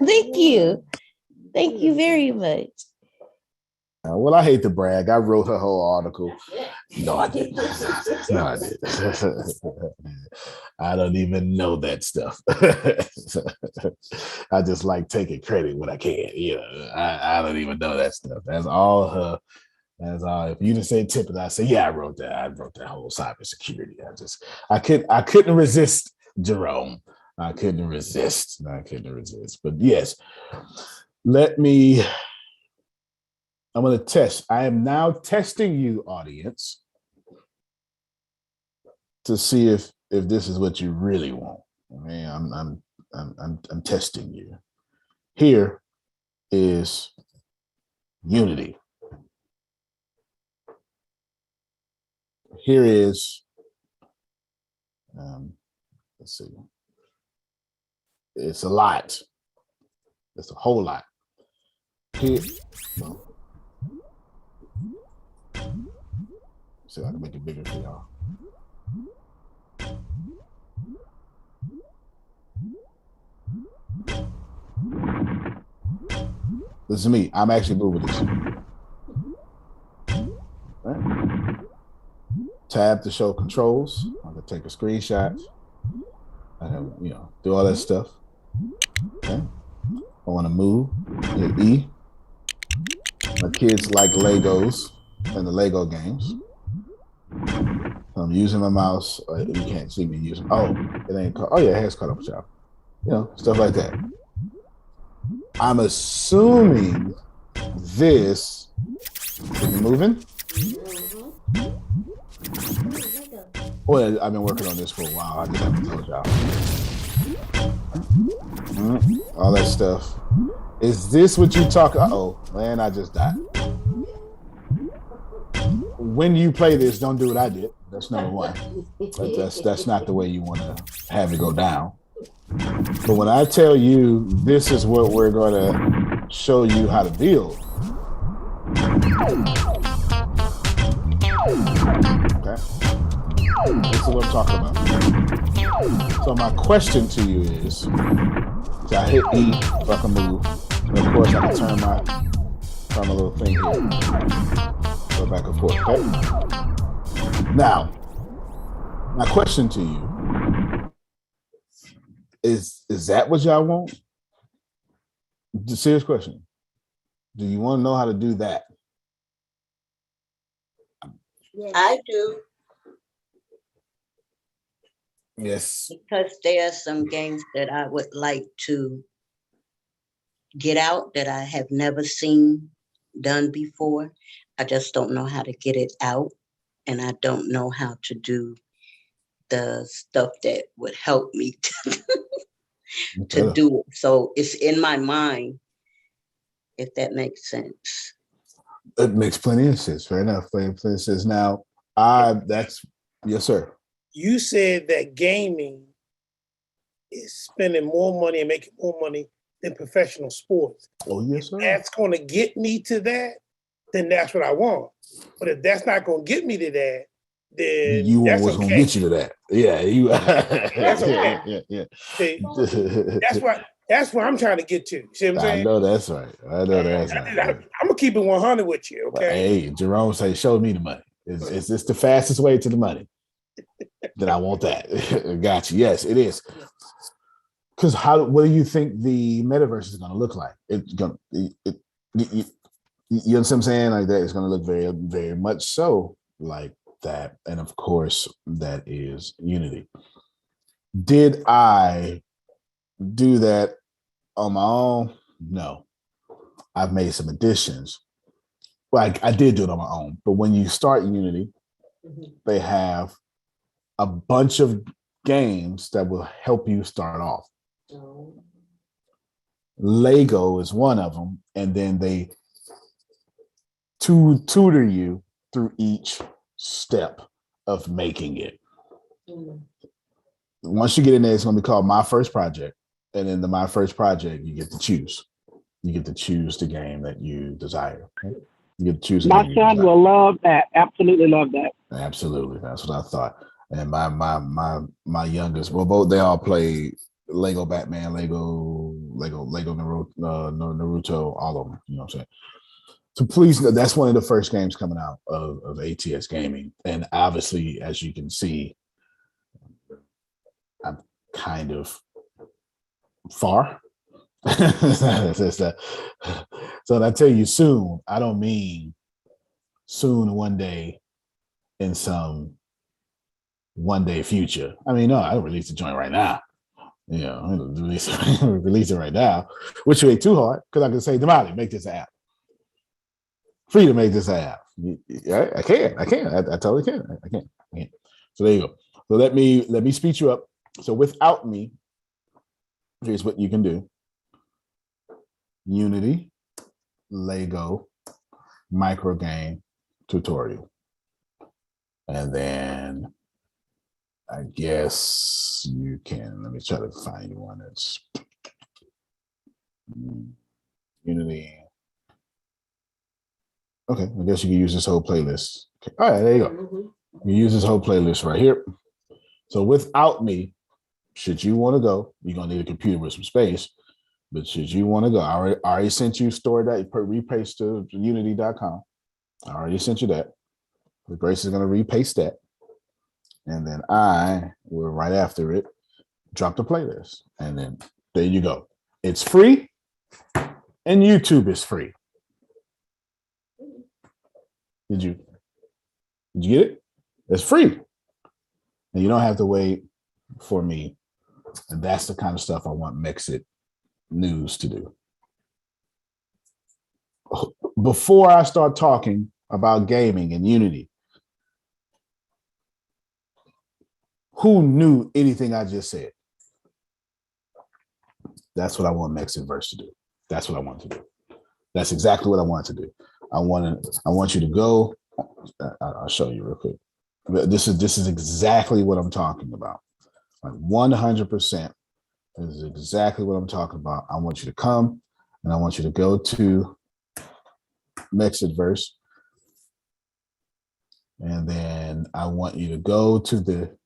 Thank you. Thank you very much. Well, I hate to brag. I wrote her whole article. No, I didn't. No, I didn't. I don't even know that stuff. I just like taking credit when I can. I don't even know that stuff. That's all her. That's all. If you didn't say tip it, I say, yeah, I wrote that. I wrote that whole cybersecurity. I couldn't resist, Jerome. I couldn't resist. But yes, I'm going to test. I am now testing you, audience, to see if this is what you really want. I mean, I'm testing you. Here is unity. Here is, let's see. It's a lot. It's a whole lot. Here. See if I can make it bigger for y'all. This is me. I'm actually moving this. Right. Tab to show controls. I can take a screenshot. I can, do all that stuff. Okay. I want to move. Hit E. My kids like Legos and the Lego games. So I'm using my mouse. You can't see me using. Oh, it ain't. Oh yeah, it has caught up with y'all. Stuff like that. I'm assuming this is moving. Well, I've been working on this for a while. I just have to tell y'all. All that stuff. Is this what you talk? Uh-oh, man, I just died. When you play this, don't do what I did. That's number one. That's not the way you want to have it go down. But when I tell you this is what we're going to show you how to build. Okay. This is what I'm talking about. So my question to you is, I hit E so I can move. And of course I can turn my on a little thing here. Go back and forth, okay? Now, my question to you is that what y'all want? The serious question. Do you want to know how to do that? I do. Yes. Because there are some games that I would like to get out that I have never seen done before. I just don't know how to get it out, and I don't know how to do the stuff that would help me to do it. So it's in my mind, if that makes sense. It makes plenty of sense. Fair enough. Plenty of sense. Now, that's yes, sir. You said that gaming is spending more money and making more money than professional sports. Oh, yes, sir. If that's going to get me to that, then that's what I want. But if that's not going to get me to that, then you want that's what's okay. gonna get you to that. Yeah, you that's okay. Yeah. See, that's what I'm trying to get to. See what I'm saying? I know that's right. I know that's right. I'm gonna keep it 100 with you, okay? Hey, Jerome say, show me the money. Is this the fastest way to the money? Then I want that. Got you. Yes, it is. Because what do you think the metaverse is going to look like? It's going you understand what I'm saying? Like that, it's going to look very, very much so like that. And of course, that is Unity. Did I do that on my own? No. I've made some additions. Like I did do it on my own. But when you start Unity, they have a bunch of games that will help you start off. Lego is one of them, and then they tutor you through each step of making it. Once you get in there, it's going to be called My First Project, and in the My First Project, you get to choose. You get to choose the game that you desire. Okay? You get to choose. My son will love that. Absolutely love that. Absolutely, that's what I thought. And my youngest, well, both they all play Lego Batman, Lego Naruto, all of them. You know what I'm saying? So please, that's one of the first games coming out of ATS Gaming, and obviously, as you can see, I'm kind of far. So when I tell you soon, I don't mean soon one day in some one day future. I mean, no, I don't release the joint right now. You know, release it right now, which ain't too hard because I can say, Damali, make this app. Free to make this app. I can. I totally can. I can. So there you go. So let me speed you up. So without me, here's what you can do. Unity, Lego, micro game, tutorial. And then I guess you can, let me try to find one that's Unity. Okay, I guess you can use this whole playlist. Okay. All right, there you go. You use this whole playlist right here. So without me, should you want to go, you're going to need a computer with some space, but should you want to go, I already sent you store that, repaste to unity.com. I already sent you that. Grace is going to repaste that. And then I will, right after it, drop the playlist. And then there you go. It's free, and YouTube is free. Did you get it? It's free. And you don't have to wait for me. And that's the kind of stuff I want Mexit News to do. Before I start talking about gaming and Unity, who knew anything I just said? That's what I want Mexitverse to do. That's what I want to do. That's exactly what I want to do. I want you to go. I'll show you real quick. This is exactly what I'm talking about. Like 100%. This is exactly what I'm talking about. I want you to come and I want you to go to Mexitverse. And then I want you to go to the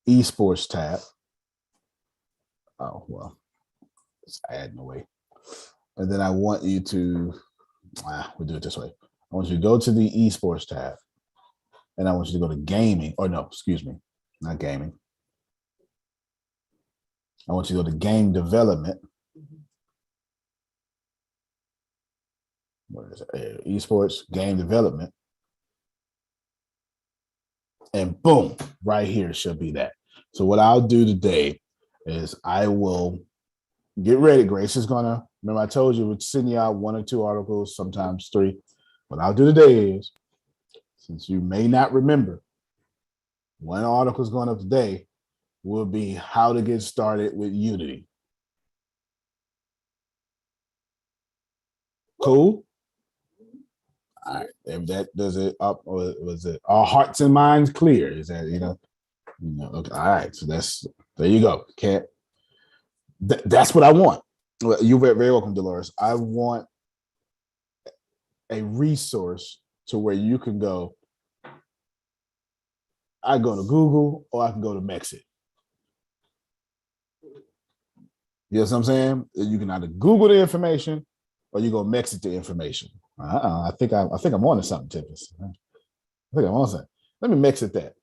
esports tab. Oh, well, it's adding away. And then I want you to We'll do it this way. I want you to go to the esports tab, and I want you to go to gaming. Or no, excuse me, not gaming. I want you to go to game development. What is it? Esports game development. And boom, right here should be that. So what I'll do today is I will get ready. Grace is gonna, remember I told you we'd send you out 1 or 2 articles, sometimes 3. What I'll do today is, since you may not remember, 1 article is going up today will be how to get started with Unity. Cool? All right, if that does it up, or was it our hearts and minds clear? Is that, okay, all right, so there you go. That's what I want. Well, you're very welcome, Dolores. I want a resource to where you can go. I go to Google or I can go to Mexit. You know what I'm saying? You can either Google the information or you go Mexit the information. I think I'm on to something, Tippis. I think I'm on something. Let me Mexit that.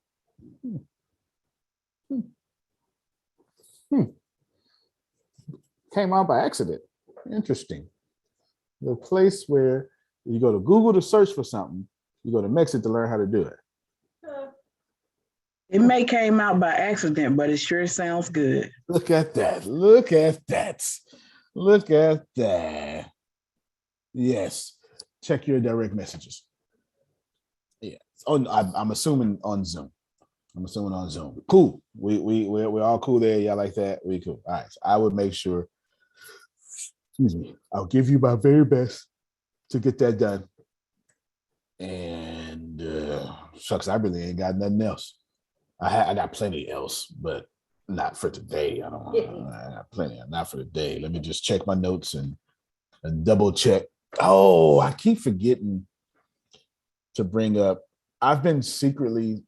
Came out by accident. Interesting. The place where you go to Google to search for something, you go to Mexit to learn how to do it. It may came out by accident, but it sure sounds good. Look at that. Look at that. Look at that. Yes. Check your direct messages. Yeah. I'm assuming on Zoom. Cool. We're all cool there. Y'all like that? We cool. All right. So I would make sure, excuse me, I'll give you my very best to get that done. And shucks, I really ain't got nothing else. I got plenty else, but not for today. I got plenty, not for today. Let me just check my notes and double check. Oh, I keep forgetting to bring up. I've been secretly.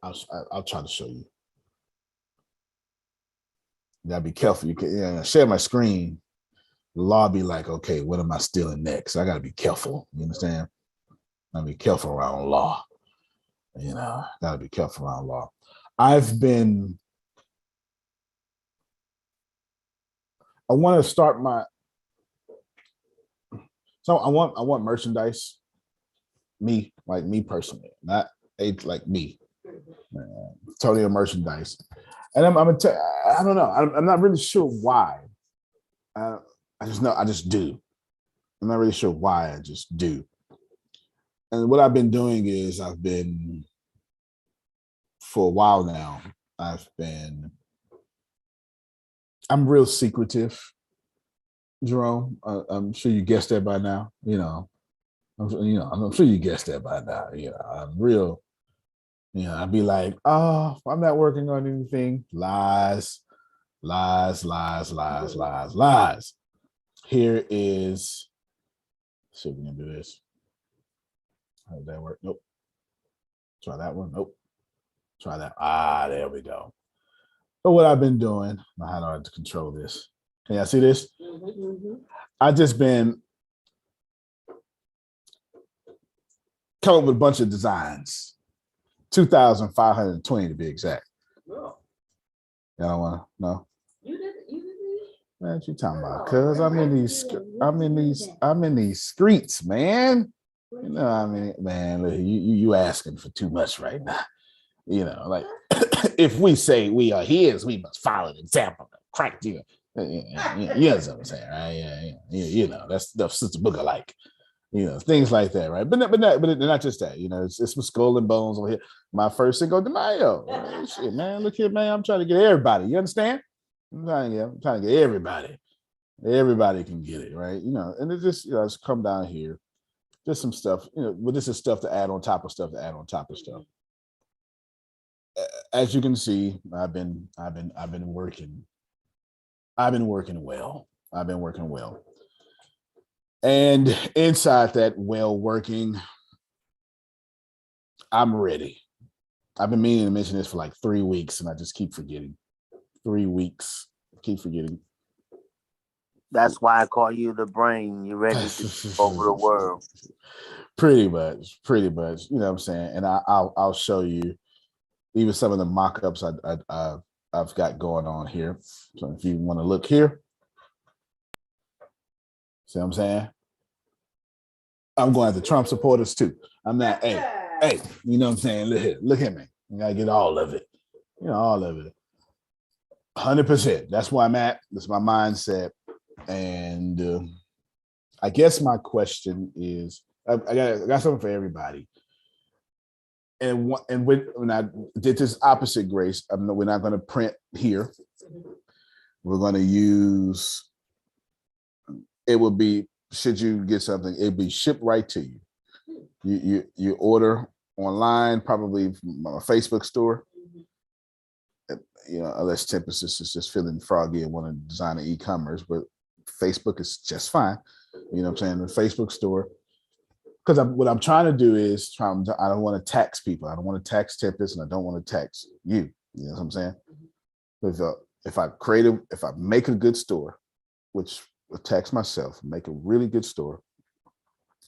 I'll try to show you. You gotta be careful. You can share my screen. The law be like, okay, what am I stealing next? I gotta be careful. You understand? I gotta be careful around law. Gotta be careful around law. I want to start I want merchandise. Me personally, not like me. Totally a merchandise. And I'm gonna tell, I don't know. I'm not really sure why. I just know I just do. I'm not really sure why, I just do. And what I've been doing is for a while now, I'm real secretive, Jerome. I'm sure you guessed that by now. I'm sure you guessed that by now. I'm real. I'd be like, oh, I'm not working on anything. Lies. Here is, let's see if we can do this. How does that work? Nope. Try that one. Nope. Try that. There we go. So what I've been doing, how do I control this? Can y'all see this? I just been coming up with a bunch of designs. 2,520 to be exact. Y'all don't want to know? Man, what you talking about? Cause I'm in these streets, man. Man, look, you asking for too much right now. Like if we say we are his, we must follow the example. Crack, you know what I'm saying, right? Yeah. That's the Sister Booker like. Things like that, right? But not just that. It's with Skull and Bones over here. My first Cinco de Mayo. Shit, man, look here, man. I'm trying to get everybody. You understand? I'm trying to get everybody. Everybody can get it, right? And it just, it's come down here. Just some stuff, but this is stuff to add on top of stuff to add on top of stuff. As you can see, I've been working. I've been working well. And inside that well working, I'm ready. I've been meaning to mention this for like 3 weeks and I just keep forgetting. 3 weeks, keep forgetting. That's why I call you the brain. You're ready to take over the world. Pretty much. You know what I'm saying? And I'll show you even some of the mock-ups I've got going on here. So if you want to look here, see what I'm saying? I'm going after Trump supporters too. I'm not, hey, you know what I'm saying? Look at me. You gotta get all of it. You know, all of it. 100%. That's where I'm at. That's my mindset. And I guess my question is, I got something for everybody. And when I did this opposite, Grace, we're not going to print here. We're going to use, it will be, should you get something, it'll be shipped right to you. You order online, probably from a Facebook store. You know, unless Tempest is just feeling froggy and want to design an e-commerce, but Facebook is just fine. You know what I'm saying? The Facebook store. Because what I'm trying to do is, I don't want to tax people. I don't want to tax Tempest, and I don't want to tax you. You know what I'm saying? If I make a good store, which will tax myself, make a really good store.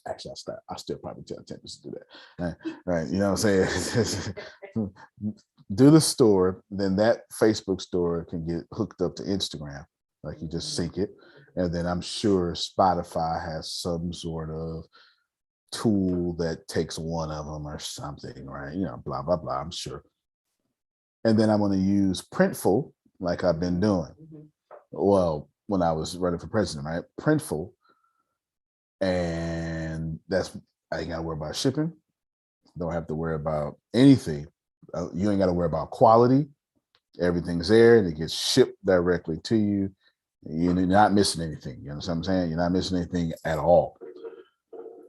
Actually, I'll still probably tell Tempest to do that. Right? You know what I'm saying? Do the store, then that Facebook store can get hooked up to Instagram. Like you just sync it. And then I'm sure Spotify has some sort of tool that takes one of them or something, right? You know, blah, blah, blah, I'm sure. And then I'm going to use Printful like I've been doing. Well, when I was running for president, right? Printful. And I ain't got to worry about shipping. Don't have to worry about anything. You ain't got to worry about quality. Everything's there and it gets shipped directly to you. You're not missing anything. You know what I'm saying? You're not missing anything at all.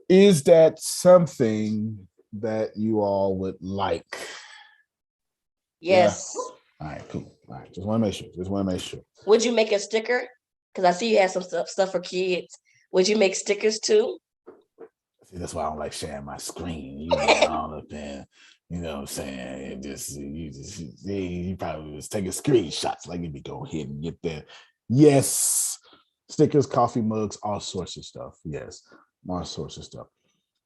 Is that something that you all would like? Yes. Yeah. All right, cool. All right, just want to make sure. Would you make a sticker? Because I see you have some stuff for kids. Would you make stickers too? See, that's why I don't like sharing my screen. You know, all up there. You know what I'm saying? You probably was taking screenshots. Like, let me go ahead and get there. Yes. Stickers, coffee mugs, all sorts of stuff. Yes. All sorts of stuff.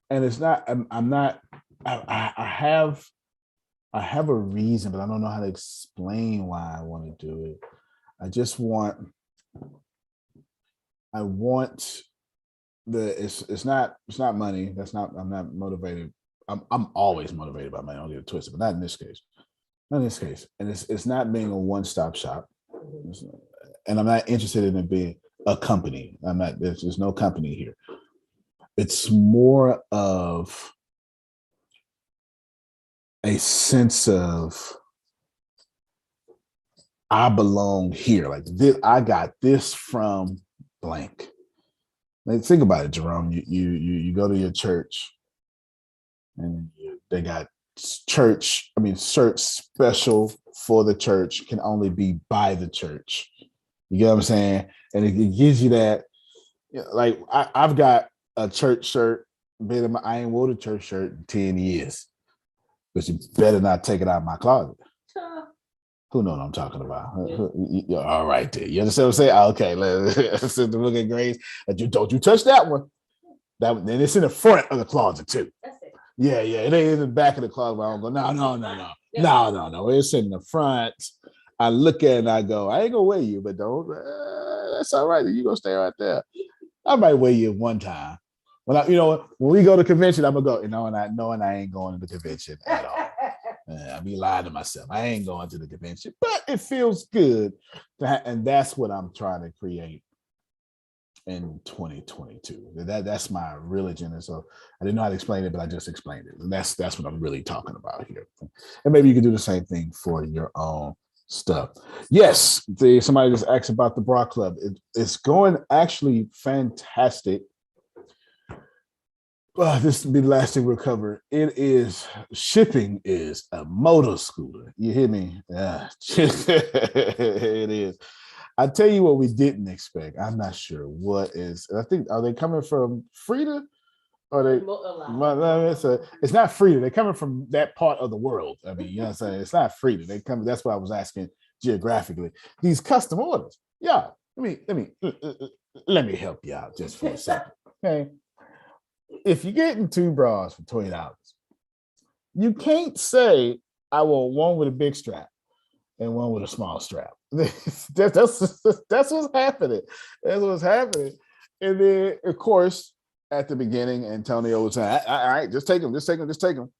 And it's not, I have a reason, but I don't know how to explain why I want to do it. It's not money. I'm not motivated. I'm always motivated by money. I don't get it twisted, but not in this case. Not in this case. And it's not being a one-stop shop. And I'm not interested in it being a company. There's no company here. It's more of a sense of I belong here. Like this, I got this from blank. Like, think about it, Jerome. You go to your church and they got church special for the church, can only be by the church. You get what I'm saying? And it gives you that, like I've got a church shirt. I ain't wore a church shirt in 10 years. But you better not take it out of my closet. Who knows what I'm talking about? All right, there. You understand what I'm saying? Okay, let's look at Grace. Don't you touch that one. Then it's in the front of the closet too. That's it. Yeah. It ain't in the back of the closet where I don't go, no. It's in the front. I look at it and I go, I ain't gonna weigh you, but don't. That's all right. You gonna stay right there. I might weigh you one time. When we go to convention, I'm gonna go, knowing I ain't going to the convention at all. I'll be lying to myself. I ain't going to the convention, but it feels good. And that's what I'm trying to create in 2022. That's my religion. And so I didn't know how to explain it, but I just explained it. And that's what I'm really talking about here. And maybe you can do the same thing for your own stuff. Yes, somebody just asked about the bra club. It's going actually fantastic. This will be the last thing we'll cover. Shipping is a motor scooter. You hear me? Yeah. It is. I tell you what we didn't expect. I'm not sure what is. I think, are they coming from Frida? Or it's not Frida. They're coming from that part of the world. I mean, you know what I'm saying? It's not Frida. That's what I was asking geographically. These custom orders. Yeah. Let me let me help you out just for a second. Okay. If you're getting 2 bras for $20, you can't say I want one with a big strap and one with a small strap. that's what's happening. That's what's happening. And then, of course, at the beginning, Antonio was saying, all right, just take them.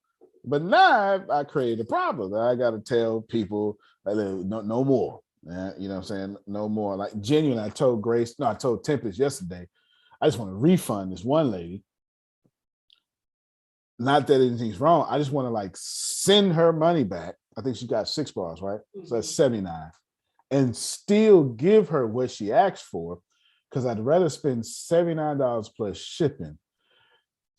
But now I created a problem. I got to tell people, no more. You know what I'm saying? No more. Like, genuinely, I told Tempest yesterday, I just want to refund this one lady. Not that anything's wrong. I just want to like send her money back. I think she got 6 bras, right? So that's 79. And still give her what she asked for, because I'd rather spend $79 plus shipping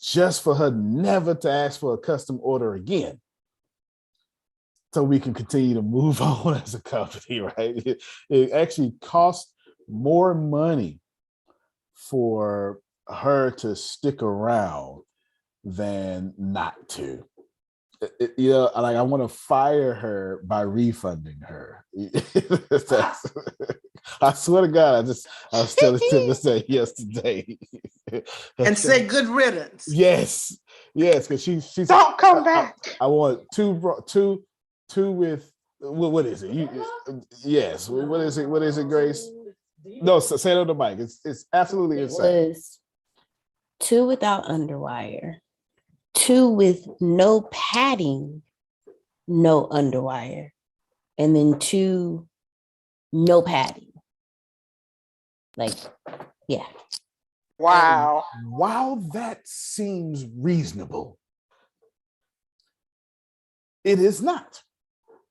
just for her never to ask for a custom order again. So we can continue to move on as a company, right? It actually costs more money for her to stick around than not to. You know, like I want to fire her by refunding her. I swear to God, I was telling Tim to say yesterday. And say good riddance. Yes, because she's Don't come back. I want two with what is it? Yes, what is it? What is it, Grace? No, say it on the mic. It's absolutely insane. Was 2 without underwire, 2 with no padding, no underwire, and then 2 no padding. Like, yeah. Wow. And while that seems reasonable, it is not,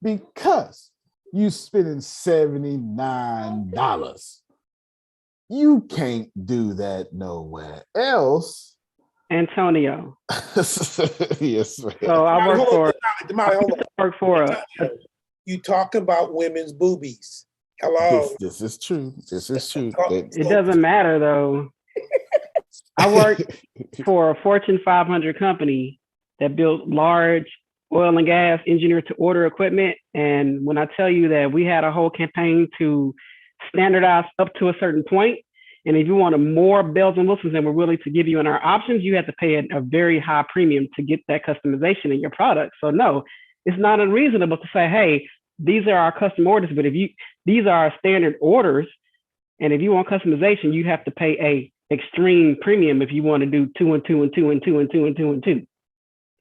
because you spending $79. You can't do that nowhere else. Antonio. Yes, man. So I work for You talk about women's boobies. Hello. This is true. This is true. It doesn't matter though. I work for a Fortune 500 company that built large oil and gas engineer to order equipment. And when I tell you that we had a whole campaign to standardize up to a certain point, and if you want more bells and whistles than we're willing to give you in our options, you have to pay a very high premium to get that customization in your product. So no, it's not unreasonable to say, hey, these are our custom orders, but these are our standard orders, and if you want customization, you have to pay a extreme premium if you want to do 2 and 2 and 2 and 2 and 2 and 2 and 2.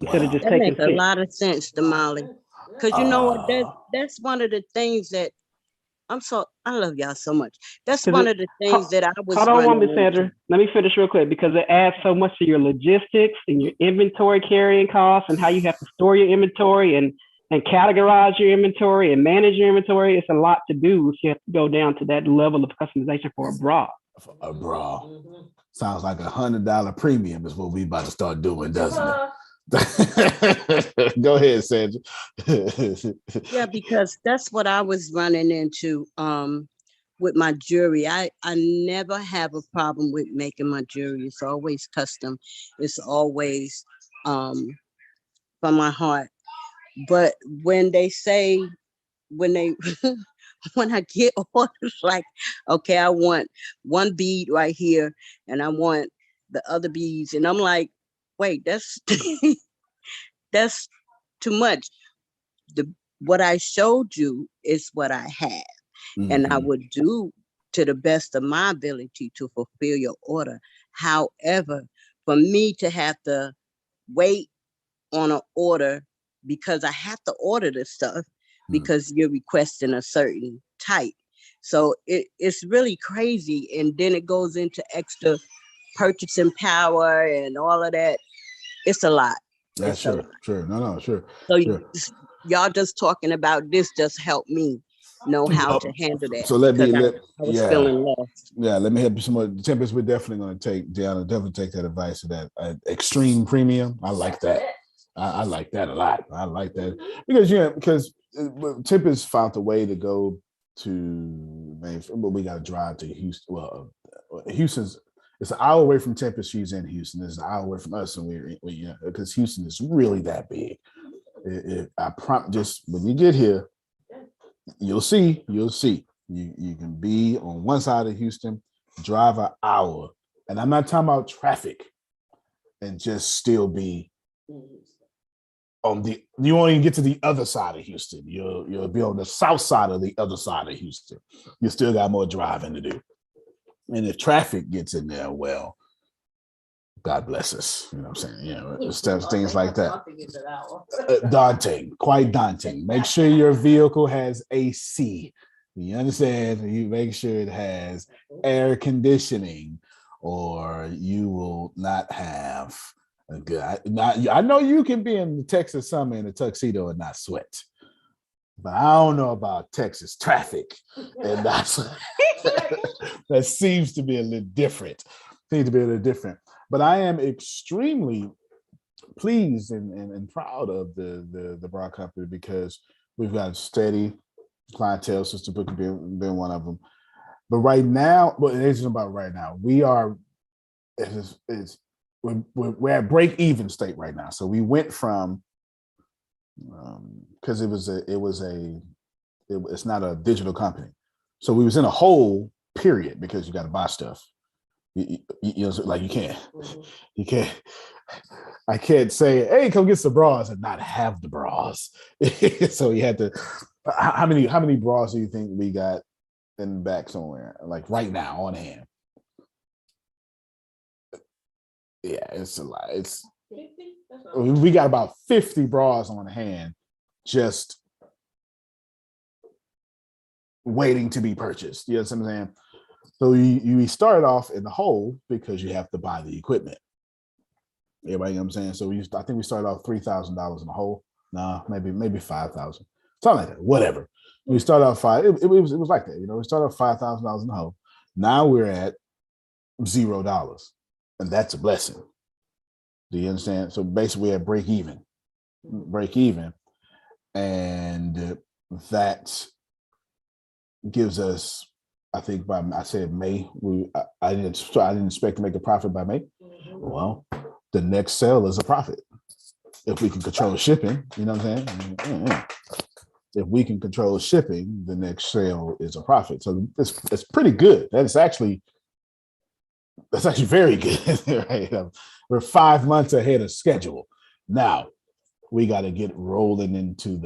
Instead of just That taking makes a 6. lot of sense, Damali. Because you know what? That's one of the things that I love y'all so much. That's one of the things that I was. Hold on one minute, Sandra. Let me finish real quick, because it adds so much to your logistics and your inventory carrying costs and how you have to store your inventory and categorize your inventory and manage your inventory. It's a lot to do if you have to go down to that level of customization for a bra. A bra. Sounds like $100 premium is what we about to start doing, doesn't it? Go ahead, Sandra. Yeah, because that's what I was running into with my jewelry. I never have a problem with making my jewelry. It's always custom. It's always from my heart. But when they say, when I get orders like, okay, I want one bead right here and I want the other beads, and I'm like, wait, that's that's too much. What I showed you is what I have, and I would do to the best of my ability to fulfill your order. However, for me to have to wait on an order because I have to order the stuff because you're requesting a certain type. So it's really crazy. And then it goes into extra purchasing power and all of that. It's a lot. Yeah, sure. No, sure. So sure. y'all just talking about this just helped me know how to handle that. So I was feeling lost. Yeah, let me help you some more. Tempest, we're definitely going to take, Deanna, definitely take that advice of that extreme premium. I like that. I like that a lot. I like that because Tempest found a way to go to, we got to drive to Houston. Well, Houston's, it's an hour away from Tempest. She's in Houston. It's an hour away from us, and we because Houston is really that big. Just when you get here, you'll see. You can be on one side of Houston drive an hour, and I'm not talking about traffic, and just still be on the, you won't even get to the other side of Houston. You'll be on the south side of the other side of Houston. You still got more driving to do. And if traffic gets in there, well, God bless us. You know what I'm saying? Things like that. Daunting, quite daunting. Make sure your vehicle has AC. You understand? You make sure it has air conditioning, or you will not have a good. I know you can be in the Texas summer in a tuxedo and not sweat, but I don't know about Texas traffic, and that's that seems to be a little different. But I am extremely pleased and proud of the Bra Company, because we've got steady clientele. Sister Booker being one of them. But right now, well, it isn't about right now. We are, we're at break even state right now. So we went from, because it's not a digital company. So we was in a hole period, because you got to buy stuff. You know, like you can't. I can't say, hey, come get some bras and not have the bras. So you had to. How many bras do you think we got in the back somewhere, like right now on hand? Yeah, it's a lot. We got about 50 bras on hand, just waiting to be purchased. You know what I'm saying? So you start off in the hole because you have to buy the equipment. Everybody, you know what I'm saying? So I think we started off $3,000 in the hole. No, maybe 5,000, something like that. Whatever. We started off it was like that. You know, we started off $5,000 in the hole. Now we're at $0, and that's a blessing. Do you understand? So basically, we're at break even, and that gives us, I think I said May. I didn't expect to make a profit by May. Well, the next sale is a profit if we can control shipping. You know what I'm saying? Yeah. If we can control shipping, the next sale is a profit. So it's pretty good. That's actually very good. Right? We're 5 months ahead of schedule. Now we got to get rolling into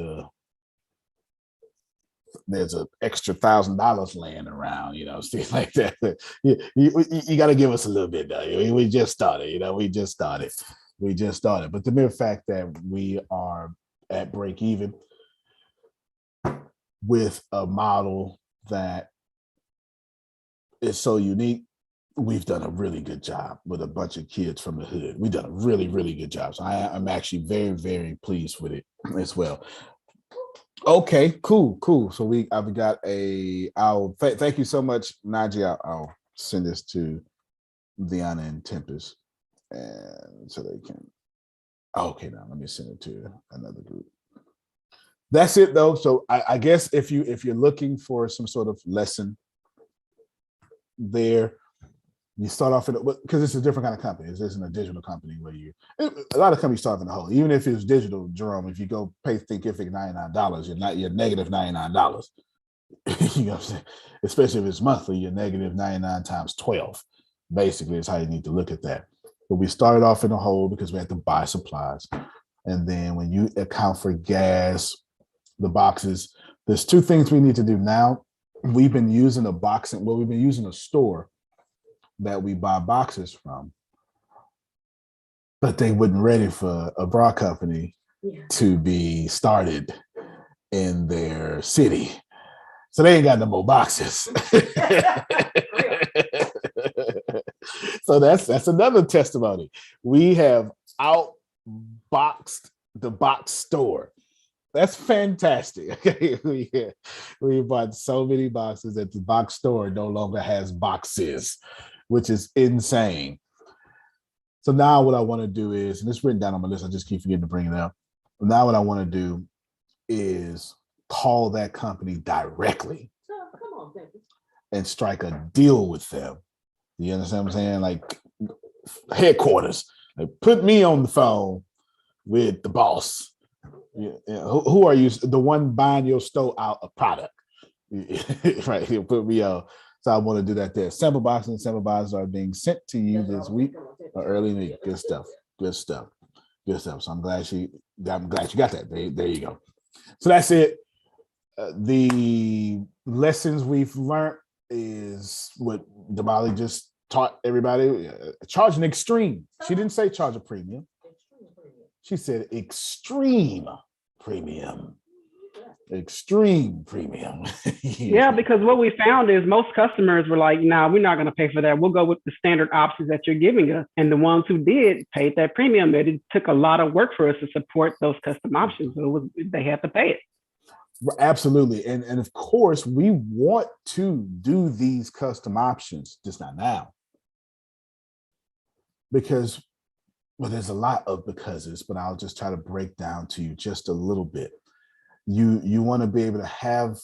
there's an extra $1,000 laying around, you know, things like that. You got to give us a little bit, though. We just started, you know, we just started. But the mere fact that we are at break even with a model that is so unique, we've done a really good job with a bunch of kids from the hood. We've done a really, really good job. So I'm actually very, very pleased with it as well. Okay, cool. So I've got thank you so much, Najee. I'll send this to Deanna and Tempest, and so they can. Okay, now let me send it to another group. That's it though. So I guess if you're looking for some sort of lesson there, you start off because it's a different kind of company. This isn't a digital company where a lot of companies start in the hole. Even if it's digital, Jerome, if you go pay Thinkific $99, you're negative $99. You know what I'm saying? Especially if it's monthly, you're negative 99 times 12. Basically, is how you need to look at that. But we started off in a hole because we had to buy supplies. And then when you account for gas, the boxes, there's two things we need to do now. We've been using we've been using a store that we buy boxes from, but they wasn't ready for a bra company to be started in their city. So they ain't got no more boxes. So that's another testimony. We have outboxed the box store. That's fantastic. Okay, we bought so many boxes that the box store no longer has boxes, which is insane. So now what I want to do is, and it's written down on my list, I just keep forgetting to bring it up. Now what I want to do is call that company directly and strike a deal with them. You understand what I'm saying? Like headquarters. Like put me on the phone with the boss. Who are you? The one buying your store out a product. Right. He'll put me on. So I want to do that there. Sample boxes are being sent to you this week or early in the week. Good stuff. Good stuff. Good stuff. So I'm glad you got that. There you go. So that's it. The lessons we've learned is what Damali just taught everybody. Charge an extreme. She didn't say charge a premium. She said extreme premium. Extreme premium. Yeah, because what we found is most customers were like, nah, we're not going to pay for that. We'll go with the standard options that you're giving us. And the ones who did paid that premium. It took a lot of work for us to support those custom options. So they had to pay it. Absolutely. And of course, we want to do these custom options, just not now. Because, well, there's a lot of becauses, but I'll just try to break down to you just a little bit. You want to be able to have,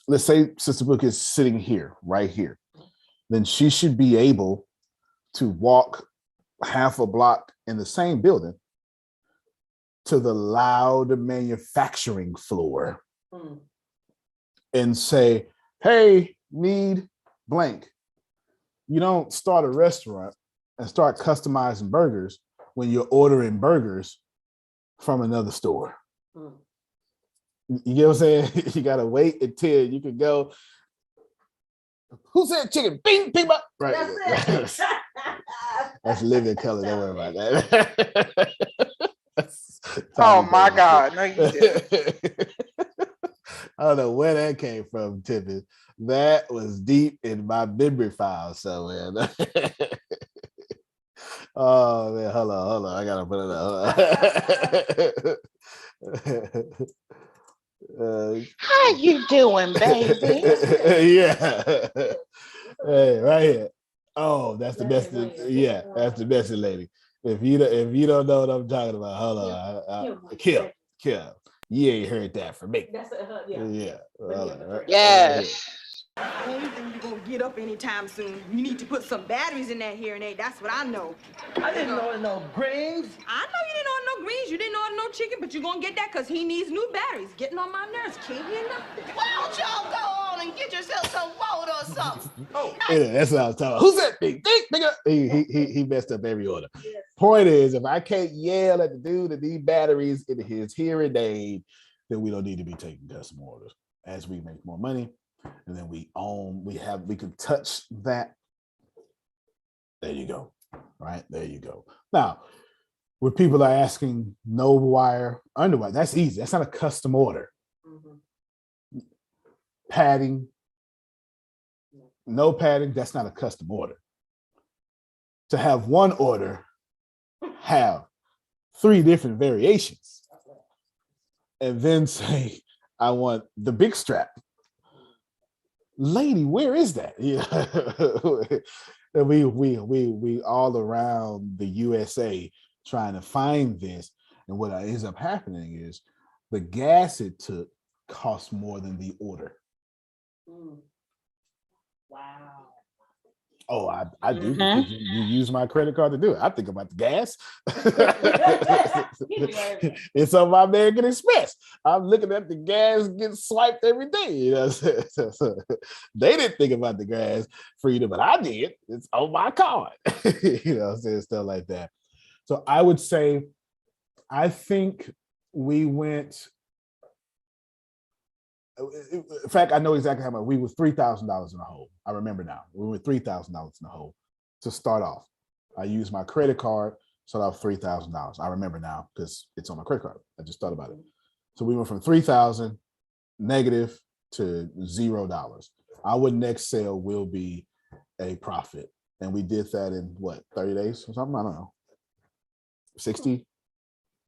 let's say Sister Book is sitting here, right here. Then she should be able to walk half a block in the same building to the loud manufacturing floor and say, hey, need blank. You don't start a restaurant and start customizing burgers when you're ordering burgers from another store. You get what I'm saying? You gotta wait until you can go. Who said chicken? Bing, bing, bing. Right. That's it. That's living color. Don't worry about that. Oh my God! No, you didn't. I don't know where that came from, Tippy. That was deep in my memory file somewhere. Oh man, hold on. I gotta put it up. How you doing, baby? Yeah. Hey, right here. Oh, that's the best. Yeah, that's the best lady. If you don't know what I'm talking about, hold on. Kim. You ain't heard that from me. Yeah. Yes. I don't think you're gonna get up anytime soon. You need to put some batteries in that hearing aid. That's what I know. I didn't order no greens. I know you didn't order no greens. You didn't order no chicken, but you're gonna get that because he needs new batteries. Getting on my nerves. Can't hear nothing. Why don't y'all go on and get yourself some water or something? Oh, Yeah, that's what I was talking about. Who's that big nigga? He messed up every order. Yes. Point is, if I can't yell at the dude that need batteries in his hearing aid, then we don't need to be taking custom orders. As we make more money, and then we can touch that. There you go. Right? There you go. Now, when people are asking no wire, underwire, that's easy. That's not a custom order. Padding, no padding, that's not a custom order. To have one order, have 3 different variations, and then say, I want the big strap. Lady, where is that? Yeah. we all around the USA trying to find this. And what ends up happening is the gas it took cost more than the order. Wow. Oh, I do. Because you use my credit card to do it. I think about the gas. It's on my American Express. I'm looking at the gas get swiped every day. You know, so they didn't think about the gas freedom, but I did. It's on my card. You know, saying stuff like that. So I would say, I think we went. In fact, I know exactly how much. We were $3,000 in the hole. I remember now. We were $3,000 in the hole to start off. I used my credit card, start off $3,000. I remember now because it's on my credit card. I just thought about it. So we went from 3,000 negative to $0. Our next sale will be a profit, and we did that in what, 30 days or something? I don't know. 60.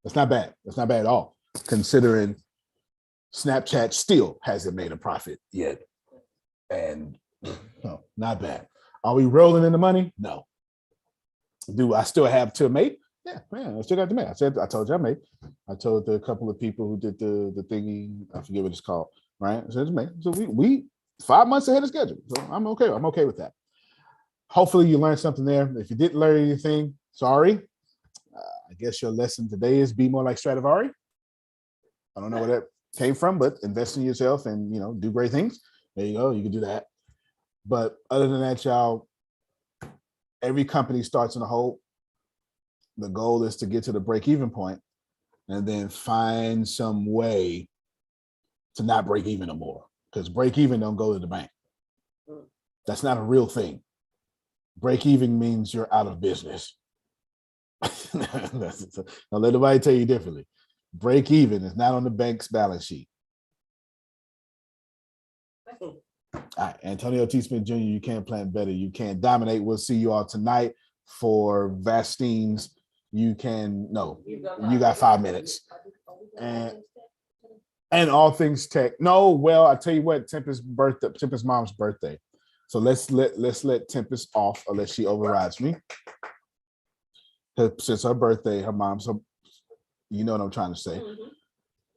That's not bad. That's not bad at all, considering Snapchat still hasn't made a profit yet. And no, not bad. Are we rolling in the money? No. Do I still have to make? Yeah, man, I still got to make. I told you I made. I told the couple of people who did the thingy, I forget what it's called, right? So we 5 months ahead of schedule. So I'm okay. I'm okay with that. Hopefully you learned something there. If you didn't learn anything, sorry. I guess your lesson today is be more like Stradivari. I don't know where that came from, but invest in yourself and, you know, do great things. There you go. You can do that. But other than that, y'all, every company starts in a hole. The goal is to get to the break-even point and then find some way to not break even no more. Because break even don't go to the bank. That's not a real thing. Break even means you're out of business. Don't let nobody tell you differently. Break even is not on the bank's balance sheet. All right, Antonio T. Smith Jr., you can't plan better. You can't dominate. We'll see you all tonight for Vastine's. You got 5 minutes. And all things tech. No, well, I tell you what, Tempest's mom's birthday. So let's let Tempest off unless she overrides me. Since her birthday, her mom's, you know what I'm trying to say.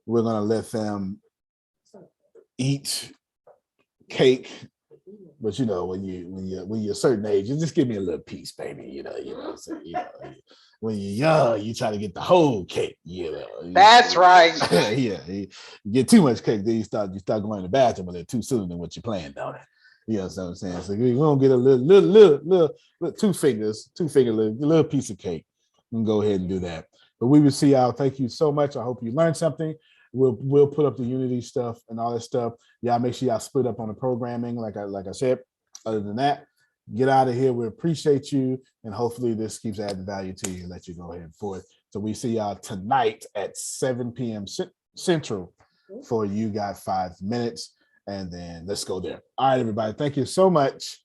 We're gonna let them eat cake, but when you're a certain age, you just give me a little piece, baby. You know what I'm saying. When you're young, you try to get the whole cake. That's right. Yeah, you get too much cake, then you start going to the bathroom a little too soon than what you planned, don't it? You know what I'm saying? So we're gonna get a little two finger, little piece of cake. We can go ahead and do that. But we will see y'all. Thank you so much. I hope you learned something. We'll put up the Unity stuff and all that stuff. Y'all make sure y'all split up on the programming, like I said. Other than that, get out of here. We appreciate you, and hopefully this keeps adding value to you and let you go ahead and forth. So we see y'all tonight at 7 p.m. Central for You Got 5 Minutes. And then let's go there. All right, everybody. Thank you so much.